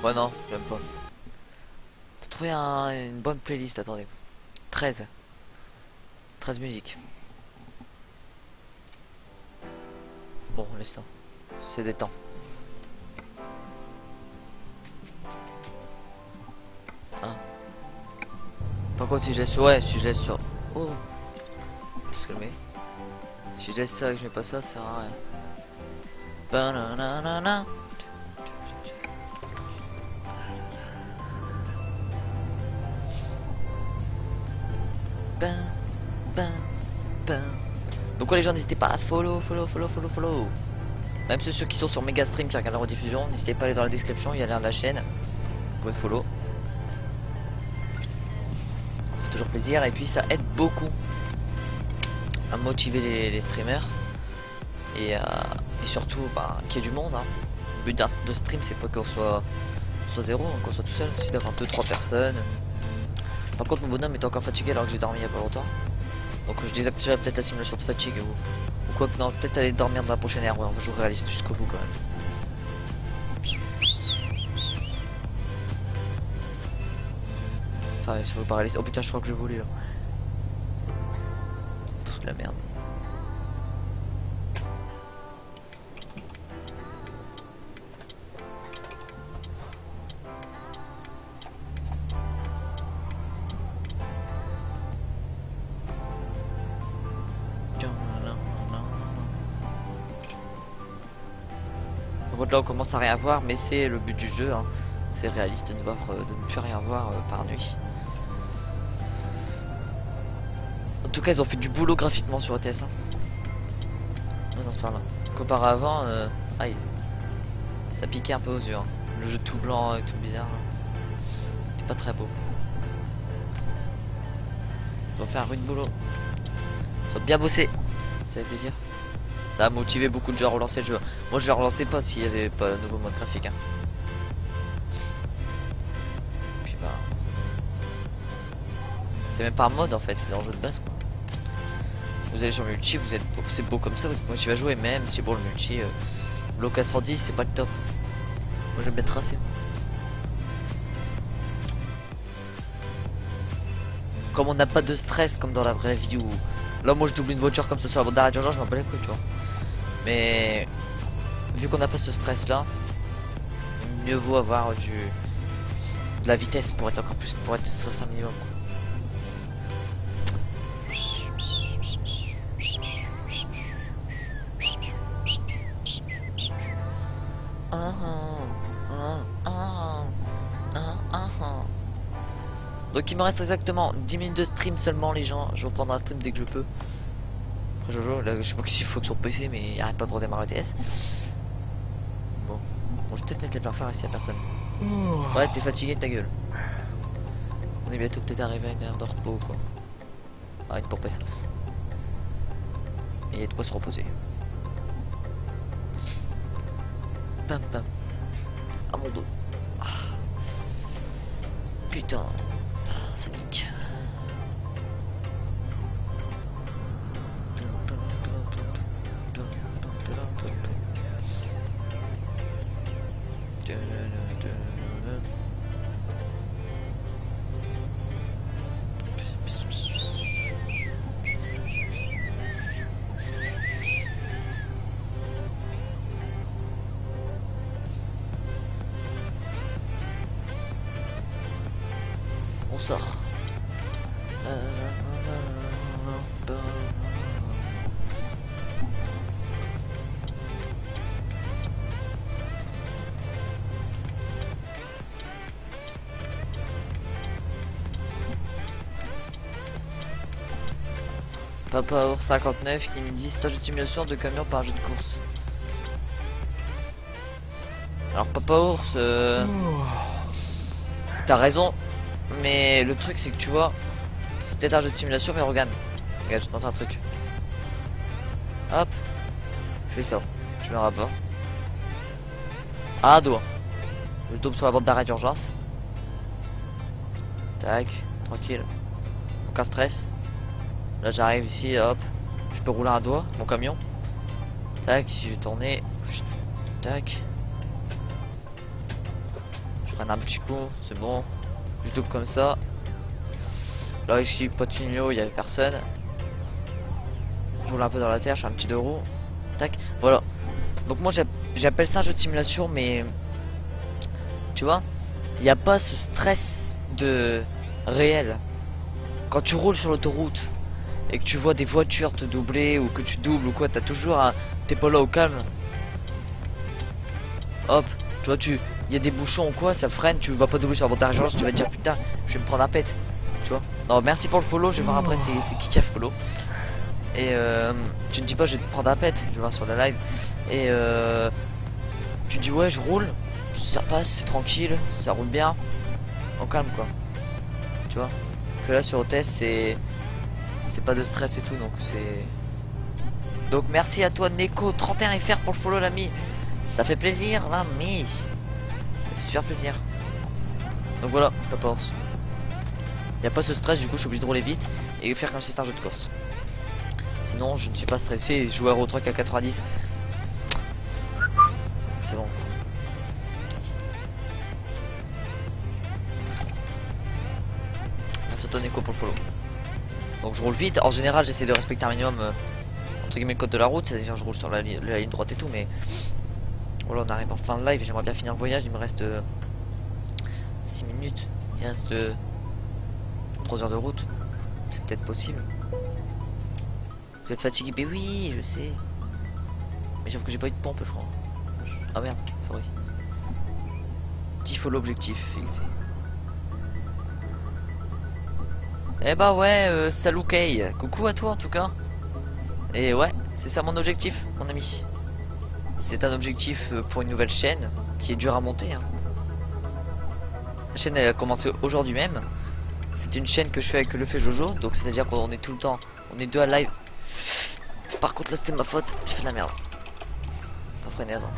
Ouais, non, j'aime pas. Faut trouver une bonne playlist, attendez. 13 musiques. Bon, laisse ça. C'est des temps. Hein. Par contre, si je laisse... Ouais, si je laisse sur... Oh. Se calmer. Si je laisse ça et que je mets pas ça, ça sert à rien. Bananana. Donc ouais, les gens, n'hésitez pas à follow. Même ceux qui sont sur Megastream qui regardent la rediffusion, n'hésitez pas à aller dans la description, il y a le lien de la chaîne. Vous pouvez follow. Ça fait toujours plaisir et puis ça aide beaucoup à motiver les streamers. Et surtout qu'il y ait du monde, hein. Le but de stream, c'est pas qu'on soit zéro, hein, qu'on soit tout seul, c'est d'avoir 2-3 personnes. Par contre, mon bonhomme est encore fatigué alors que j'ai dormi il y a pas longtemps. Donc je désactiverai peut-être la simulation de fatigue ou quoi que non, peut-être aller dormir dans la prochaine ère. Ouais, on va jouer réaliste jusqu'au bout quand même. Enfin, si je veux pas réaliste. Oh putain, je crois que je vais voler là. Pff, la merde. Donc là on commence à rien voir, mais c'est le but du jeu, hein. C'est réaliste de ne plus rien voir par nuit. En tout cas ils ont fait du boulot graphiquement sur ETS, hein. Non, c'est pas là. Comparé à avant, aïe, ça piquait un peu aux yeux, hein. Le jeu tout blanc et tout bizarre, c'est pas très beau. Ils ont fait un rude boulot. Ils ont bien bossé, ça fait plaisir. Ça a motivé beaucoup de gens à relancer le jeu. Moi je le relançais pas s'il y avait pas le nouveau mode graphique, hein. Puis c'est même pas un mode en fait, c'est dans le jeu de base quoi. Vous allez sur le multi, c'est beau comme ça, vous êtes motivé à jouer, même si bon le multi, bloc à 110 c'est pas le top. Moi j'aime bien tracer. Comme on n'a pas de stress comme dans la vraie vie où... Là moi je double une voiture comme ça sur la bande d'arrêt d'urgence, je m'en bats les couilles tu vois. Mais vu qu'on n'a pas ce stress là, mieux vaut avoir de la vitesse pour être encore plus, pour être stressé un minimum quoi. Donc il me reste exactement 10 minutes de stream seulement les gens. Je vais reprendre un stream dès que je peux. Après Jojo, là je sais pas s'il faut que sur PC mais il arrête pas de redémarrer TS. Bon, je vais peut-être mettre les placards ici à personne. Ouais t'es fatigué de ta gueule. On est bientôt peut-être arrivé à une heure de repos quoi. Arrête pour Pessas. Et il y a de quoi se reposer. Pam pam. À mon dos. Ah. Putain. Ça nique. bonsoir. Papa Ours 59 qui me dit stage de simulation de camion par un jeu de course. Alors Papa Ours, t'as raison, mais le truc c'est que tu vois, c'est peut-être un jeu de simulation, mais regarde, je te montre un truc. Hop, je fais ça, je mets un rapport. À un doigt, je tombe sur la bande d'arrêt d'urgence. Tac, tranquille, aucun stress. Là j'arrive ici, hop, je peux rouler un doigt, mon camion. Tac, si je vais tourner, tac. Je freine un petit coup, c'est bon. Je double comme ça. Là ici, pas de clignot, il y avait personne. Je roule un peu dans la terre, je fais un petit deux roues. Tac, voilà. Donc moi j'appelle ça un jeu de simulation, mais tu vois, il n'y a pas ce stress de réel. Quand tu roules sur l'autoroute et que tu vois des voitures te doubler ou que tu doubles ou quoi, t'as toujours un... T'es pas là au calme. Hop, tu vois, il y a des bouchons ou quoi, ça freine, tu vas pas doubler sur la bande d'urgence, tu vas te dire putain, je vais me prendre un pet. Tu vois. Non, merci pour le follow, je vais voir après c'est qui a follow. Et tu ne dis pas je vais te prendre un pet, je vais voir sur la live. Et tu dis ouais je roule, ça passe, c'est tranquille, ça roule bien. En calme quoi. Tu vois. Que là sur OTS c'est pas de stress et tout, donc c'est... Donc merci à toi Neko 31FR pour le follow l'ami. Ça fait plaisir l'ami. Ça fait super plaisir. Donc voilà, pas pense. Y a pas ce stress, du coup je suis obligé de rouler vite et faire comme si c'était un jeu de course. Sinon je ne suis pas stressé, jouer à Truck à 90. C'est bon. Merci à toi Neko pour le follow. Donc je roule vite, en général j'essaie de respecter un minimum entre guillemets le code de la route, c'est-à-dire je roule sur la ligne droite et tout, mais voilà on arrive en fin de live et j'aimerais bien finir le voyage, il me reste 6 minutes, il reste 3 heures de route, c'est peut-être possible. Vous êtes fatigué? Mais oui je sais, mais sauf que j'ai pas eu de pompe je crois. Ah merde, sorry. Petit follow objectif, XD. Eh bah ouais, salut Kay, coucou à toi en tout cas. Et ouais, c'est ça mon objectif, mon ami. C'est un objectif pour une nouvelle chaîne qui est dur à monter. Hein. La chaîne elle a commencé aujourd'hui même. C'est une chaîne que je fais avec le fait Jojo, donc c'est à dire qu'on est tout le temps, on est deux à live. Par contre là c'était ma faute, je fais de la merde. Pas freiné avant.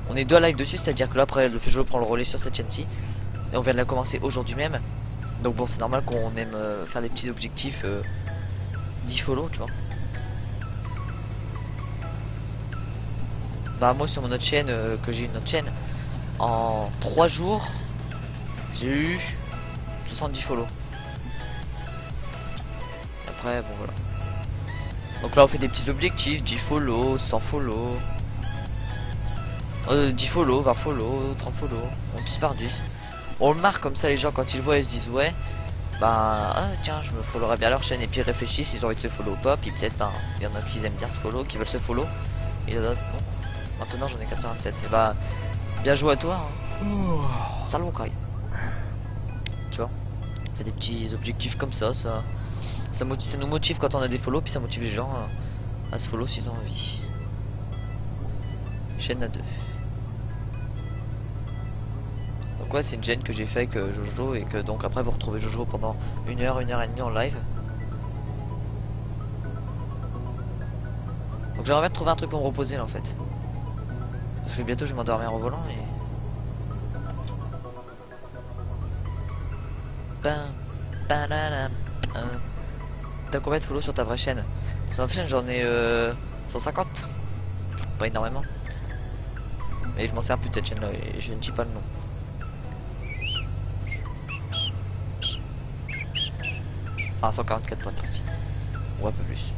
On est deux à live dessus, c'est à dire que là après le fait Jojo prend le relais sur cette chaîne-ci. Et on vient de la commencer aujourd'hui même. Donc bon c'est normal qu'on aime faire des petits objectifs 10 follow tu vois. Bah moi sur mon autre chaîne que j'ai une autre chaîne en 3 jours j'ai eu 70 follow. Après bon voilà. Donc là on fait des petits objectifs, 10 follow, 100 follow, 10 follow, 20 follow, 30 follow, on 10 par 10. On le marque comme ça, les gens quand ils le voient ils se disent ouais bah ah, tiens je me followerai bien leur chaîne, et puis ils réfléchissent, ils ont envie de se follow ou pas, puis peut-être ben il y en a qui aiment bien se follow, qui veulent se follow, et il y en a d'autres non. Maintenant j'en ai 427, et bah bien joué à toi hein. Salut Kai. Tu vois, on fait des petits objectifs comme ça, ça nous motive quand on a des follow, puis ça motive les gens à se follow s'ils ont envie. Chaîne à 2. Donc ouais c'est une chaîne que j'ai fait avec Jojo, et que donc après vous retrouvez Jojo pendant 1 heure, 1 heure et demie en live. Donc j'aimerais bien trouver un truc pour me reposer là en fait. Parce que bientôt je vais m'endormir au volant et... T'as combien de follow sur ta vraie chaîne? Sur ma chaîne j'en ai 150. Pas énormément. Mais je m'en sers plus de cette chaîne là et je ne dis pas le nom. Enfin 144 points de partie. Ou un peu plus.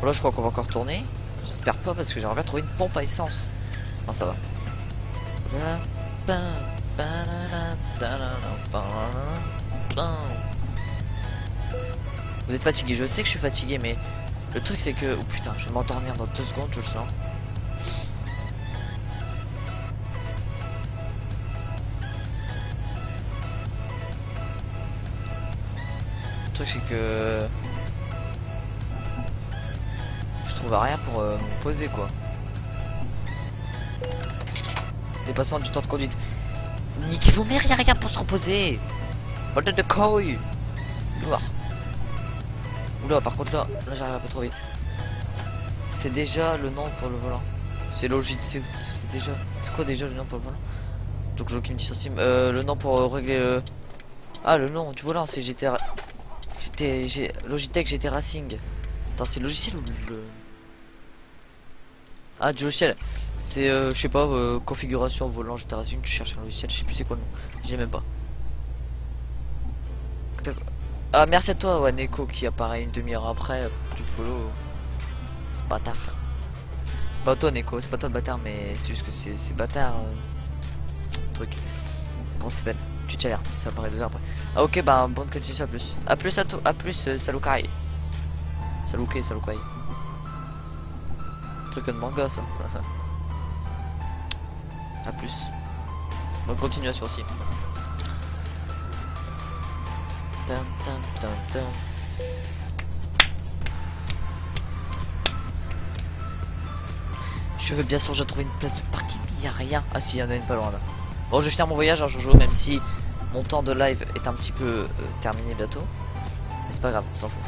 Bon là je crois qu'on va encore tourner. J'espère pas parce que j'aimerais bien trouver une pompe à essence. Non ça va. Voilà. Vous êtes fatigué, je sais que je suis fatigué, mais le truc c'est que... Oh putain, je vais m'endormir dans 2 secondes, je le sens. Le truc c'est que... je trouve rien pour me poser quoi. Dépassement du temps de conduite. Niquez-vous, mais rien pour se reposer. Bordel de couille. Oula. Oula, par contre là j'arrive un peu trop vite. C'est déjà le nom pour le volant. C'est logique, c'est déjà... C'est quoi déjà le nom pour le volant? Donc je qui me dissocie. Le nom pour régler le... Ah, le nom du volant, c'est Logitech GT Racing. Attends, c'est le logiciel ou le... Ah, du logiciel. C'est, je sais pas, configuration volant GT Racing. Tu cherches un logiciel, je sais plus c'est quoi le nom. J'ai même pas. Ah, merci à toi, ouais, Neko, qui apparaît une demi-heure après. Du follow. C'est bâtard. Pas toi, Neko, c'est pas toi le bâtard, mais c'est juste que c'est bâtard. Truc. Comment ça s'appelle? Twitch alert, ça apparaît 2 heures après. Ah, ok, bah, bonne continuation, à plus. À plus, à plus, Salukai. Salukai. Truc de manga, ça. A plus. Bonne continuation aussi. Je veux bien sûr, j'ai trouvé une place de parking, mais il n'y a rien. Ah si, il y en a une pas loin là. Bon, je vais finir mon voyage en Jojo, même si mon temps de live est un petit peu terminé bientôt. Mais c'est pas grave, on s'en fout.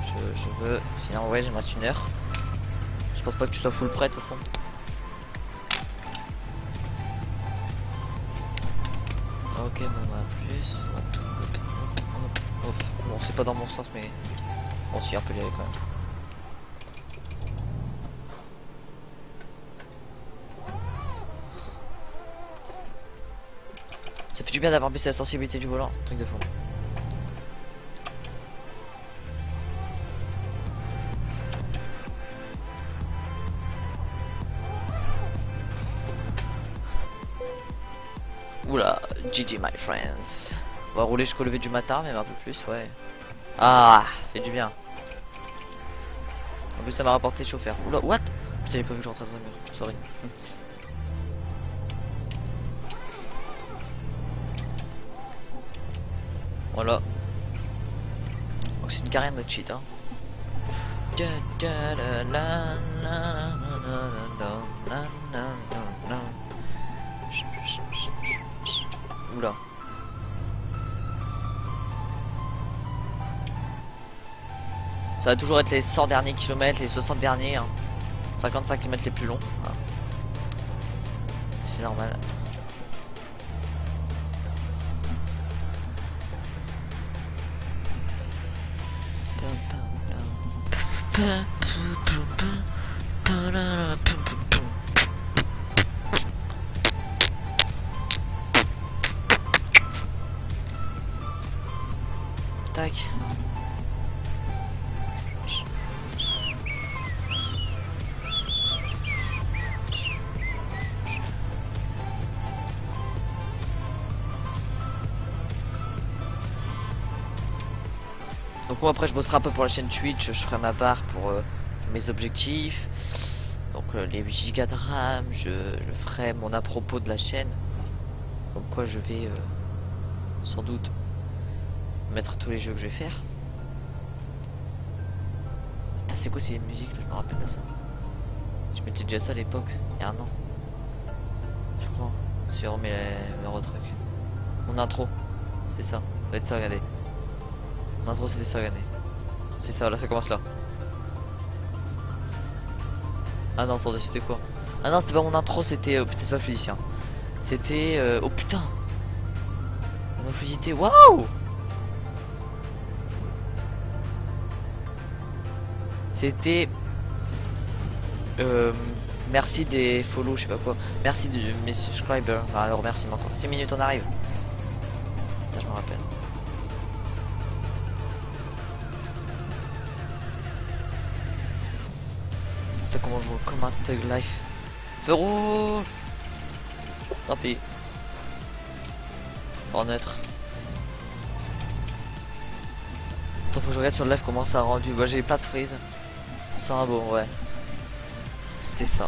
Je veux finir mon voyage, il me reste 1 heure. Je pense pas que tu sois full prêt de toute façon. Ok, bon, bah, plus. Hop. Bon, c'est pas dans mon sens, mais bon, si, un peu y aller quand même. Ça fait du bien d'avoir baissé la sensibilité du volant, truc de fond. Oula, GG my friends. On va rouler jusqu'au lever du matin, même un peu plus, ouais. Ah, fait du bien. En plus, ça m'a rapporté chauffeur. Oula, what? Putain, j'ai pas vu que je rentrais dans un mur. Sorry. Voilà. Donc, c'est une carrière de cheat, hein. Oula. Ça va toujours être les 100 derniers kilomètres, les 60 derniers, hein. 55 km les plus longs. Hein. C'est normal. Tac. Donc moi après je bosserai un peu pour la chaîne Twitch, je ferai ma barre pour mes objectifs. Donc les 8 Go de RAM, je ferai mon à propos de la chaîne. Comme quoi je vais sans doute mettre tous les jeux que je vais faire. C'est quoi ces musiques là? Je me rappelle de ça. Je mettais déjà ça à l'époque, il y a 1 an. Je crois. Sur mes trucs. Mon intro, c'est ça. Ça va être ça, regardez. Mon intro c'était ça, regardez. C'est ça, là ça commence là. Ah non, attendez, c'était quoi? Ah non, c'était pas mon intro, c'était... putain, c'est pas fluidicien. C'était... oh putain. Non, fluidité, waouh. C'était... merci des follow, je sais pas quoi. Merci de mes subscribers. Bah, alors merci encore. 6 minutes on arrive. Putain, je me rappelle. Putain, comment je joue comme un Thug Life. Feu rouge. Tant pis. en neutre. Attends, faut que je regarde sur le live comment ça a rendu. Bah, j'ai plein de freeze. 100 abos, ouais. C'était ça.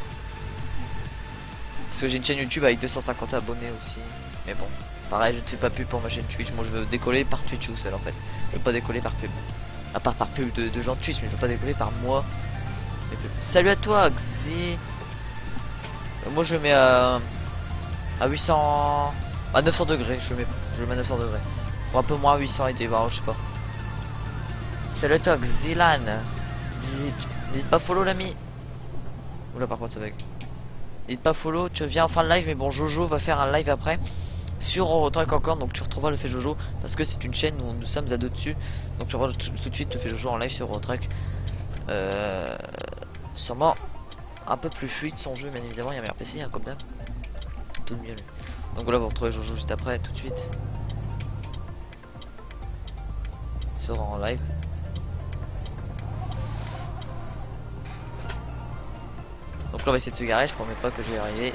Parce que j'ai une chaîne YouTube avec 250 abonnés aussi. Mais bon, pareil, je ne fais pas pub pour ma chaîne Twitch. Moi, je veux décoller par Twitch tout seul en fait. Je veux pas décoller par pub. À part par pub de gens de Twitch, mais je veux pas décoller par moi. Salut à toi, Xi. Moi, je mets à 800. À 900 degrés. Je mets à 900 degrés. Ou un peu moins à 800 et des barres, je sais pas. Salut à toi, Xilan. N'hésite pas follow l'ami. Oula, par contre, ça bug. N'hésite pas follow, tu viens en fin de live, mais bon, Jojo va faire un live après sur Eurotruck encore, donc tu retrouveras le fait Jojo parce que c'est une chaîne où nous sommes à deux dessus, donc tu revois tout de suite le fait Jojo en live sur Eurotruck. Sûrement un peu plus fluide son jeu, bien évidemment, il y a un meilleur PC, hein, comme d'hab. Tout de mieux lui. Donc voilà, vous retrouvez Jojo juste après, tout de suite. Il sera en live. Donc là on va essayer de se garer, je promets pas que je vais y arriver.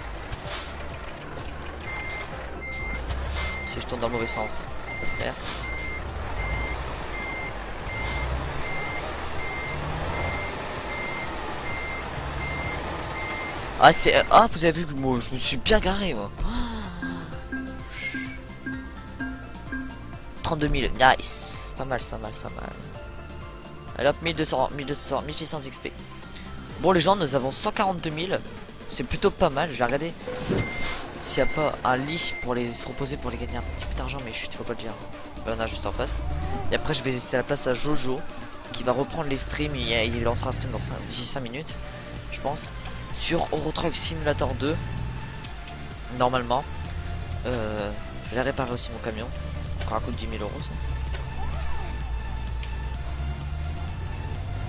Si je tourne dans le mauvais sens, ça peut le faire. Ah c'est... Ah vous avez vu que moi je me suis bien garé moi. 32 000, nice. C'est pas mal, c'est pas mal, c'est pas mal. Allez hop, 1200, 1600 XP. Bon les gens, nous avons 142 000. C'est plutôt pas mal, je vais regarder s'il n'y a pas un lit pour se reposer pour les gagner un petit peu d'argent, mais chut, faut pas le dire. Il y en a juste en face. Et après je vais laisser la place à Jojo qui va reprendre les streams, il lancera un stream dans d'ici 5 minutes, je pense. Sur Eurotruck Simulator 2. Normalement. Je vais réparer aussi mon camion. Encore un coût de 10 000 euros ça.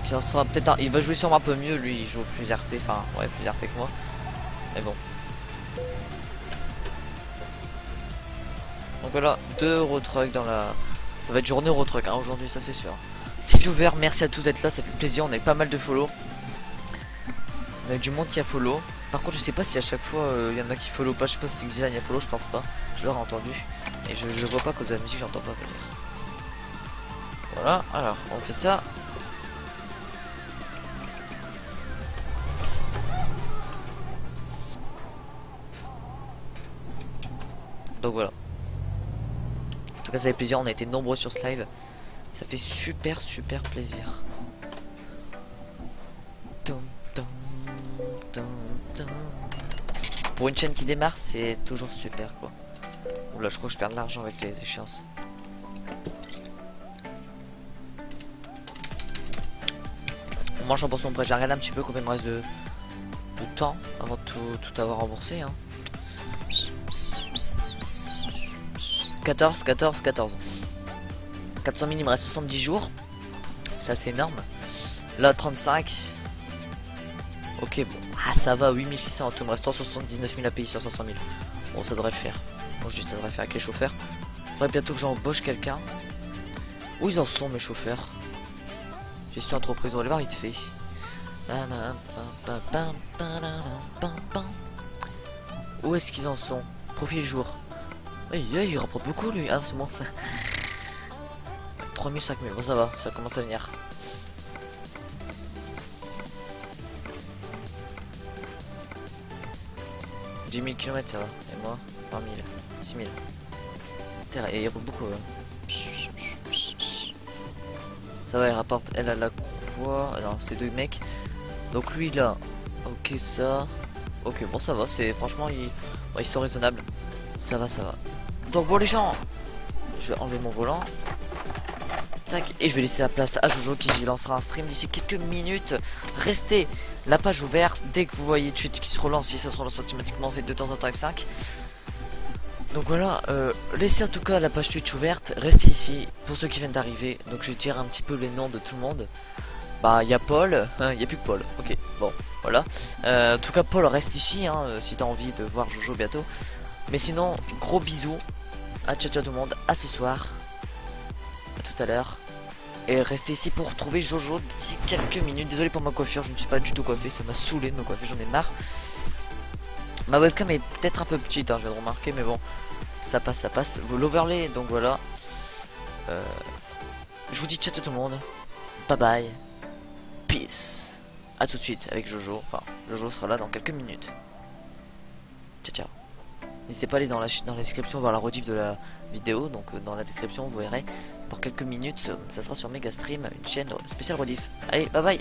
Qui en sera peut-être il va jouer sûrement un peu mieux lui, il joue plus RP, enfin ouais plus RP que moi. Mais bon. Donc voilà, 2 Eurotruck dans la... Ça va être journée Eurotruck hein, aujourd'hui, ça c'est sûr. 6 viewers, merci à tous d'être là, ça fait plaisir, on a eu pas mal de follow. On a eu du monde qui a follow. Par contre je sais pas si à chaque fois il y en a qui follow pas, je sais pas si Xilan y a follow, je pense pas. Je l'aurais entendu. Et je vois pas à cause de la musique, j'entends pas venir. Voilà, alors on fait ça. Donc voilà. En tout cas ça fait plaisir, on a été nombreux sur ce live. Ça fait super plaisir. Pour une chaîne qui démarre c'est toujours super quoi. Oula je crois que je perds de l'argent avec les échéances. Moi j'en pense mon prêt, j'ai regardé un petit peu combien il me reste de temps avant de tout avoir remboursé hein. 14. 400 000 il me reste 70 jours. C'est assez énorme. Là 35. Ok bon. Ah ça va 8600 en tout. Il me reste 379 000 à payer sur 500 000. Bon ça devrait le faire. Bon juste ça devrait faire avec les chauffeurs. Faudrait bientôt que j'embauche quelqu'un. Où ils en sont mes chauffeurs? Gestion entreprise, on va les voir vite fait. Où est-ce qu'ils en sont? Profil jour. Il rapporte beaucoup lui. Ah c'est bon. 3000, 5000, bon ça va, ça commence à venir. « 10 000 km ça va, et moi 20 000, 6 000. Et il roule beaucoup hein. Ça va, il rapporte, elle a la quoi? Ah non, c'est deux mecs. Donc lui là, ok ça. Ok bon ça va, c'est franchement ils sont raisonnables. Ça va. Donc bon les gens, je vais enlever mon volant. Tac, et je vais laisser la place à Jojo qui lancera un stream d'ici quelques minutes. Restez la page ouverte dès que vous voyez Twitch qui se relance. Si ça se relance automatiquement, fait de temps en temps F5. Donc voilà, laissez en tout cas la page Twitch ouverte. Restez ici pour ceux qui viennent d'arriver. Donc je tire un petit peu les noms de tout le monde. Bah il y a Paul, il n'y a plus que Paul. Ok, bon voilà. En tout cas Paul reste ici hein, si t'as envie de voir Jojo bientôt. Mais sinon, gros bisous. À ciao tout le monde, à ce soir. À tout à l'heure. Et restez ici pour retrouver Jojo d'ici quelques minutes. Désolé pour ma coiffure, je ne suis pas du tout coiffé. Ça m'a saoulé de me coiffer, j'en ai marre. Ma webcam est peut-être un peu petite, hein, je viens de remarquer, mais bon. Ça passe, ça passe. L'overlay, donc voilà. Je vous dis ciao à tout le monde. Bye bye. Peace. A tout de suite avec Jojo. Enfin, Jojo sera là dans quelques minutes. Ciao, ciao. N'hésitez pas à aller dans la description voir la rediff de la vidéo. Donc dans la description, vous verrez dans quelques minutes, ça sera sur Megastream, une chaîne spéciale rediff. Allez, bye bye.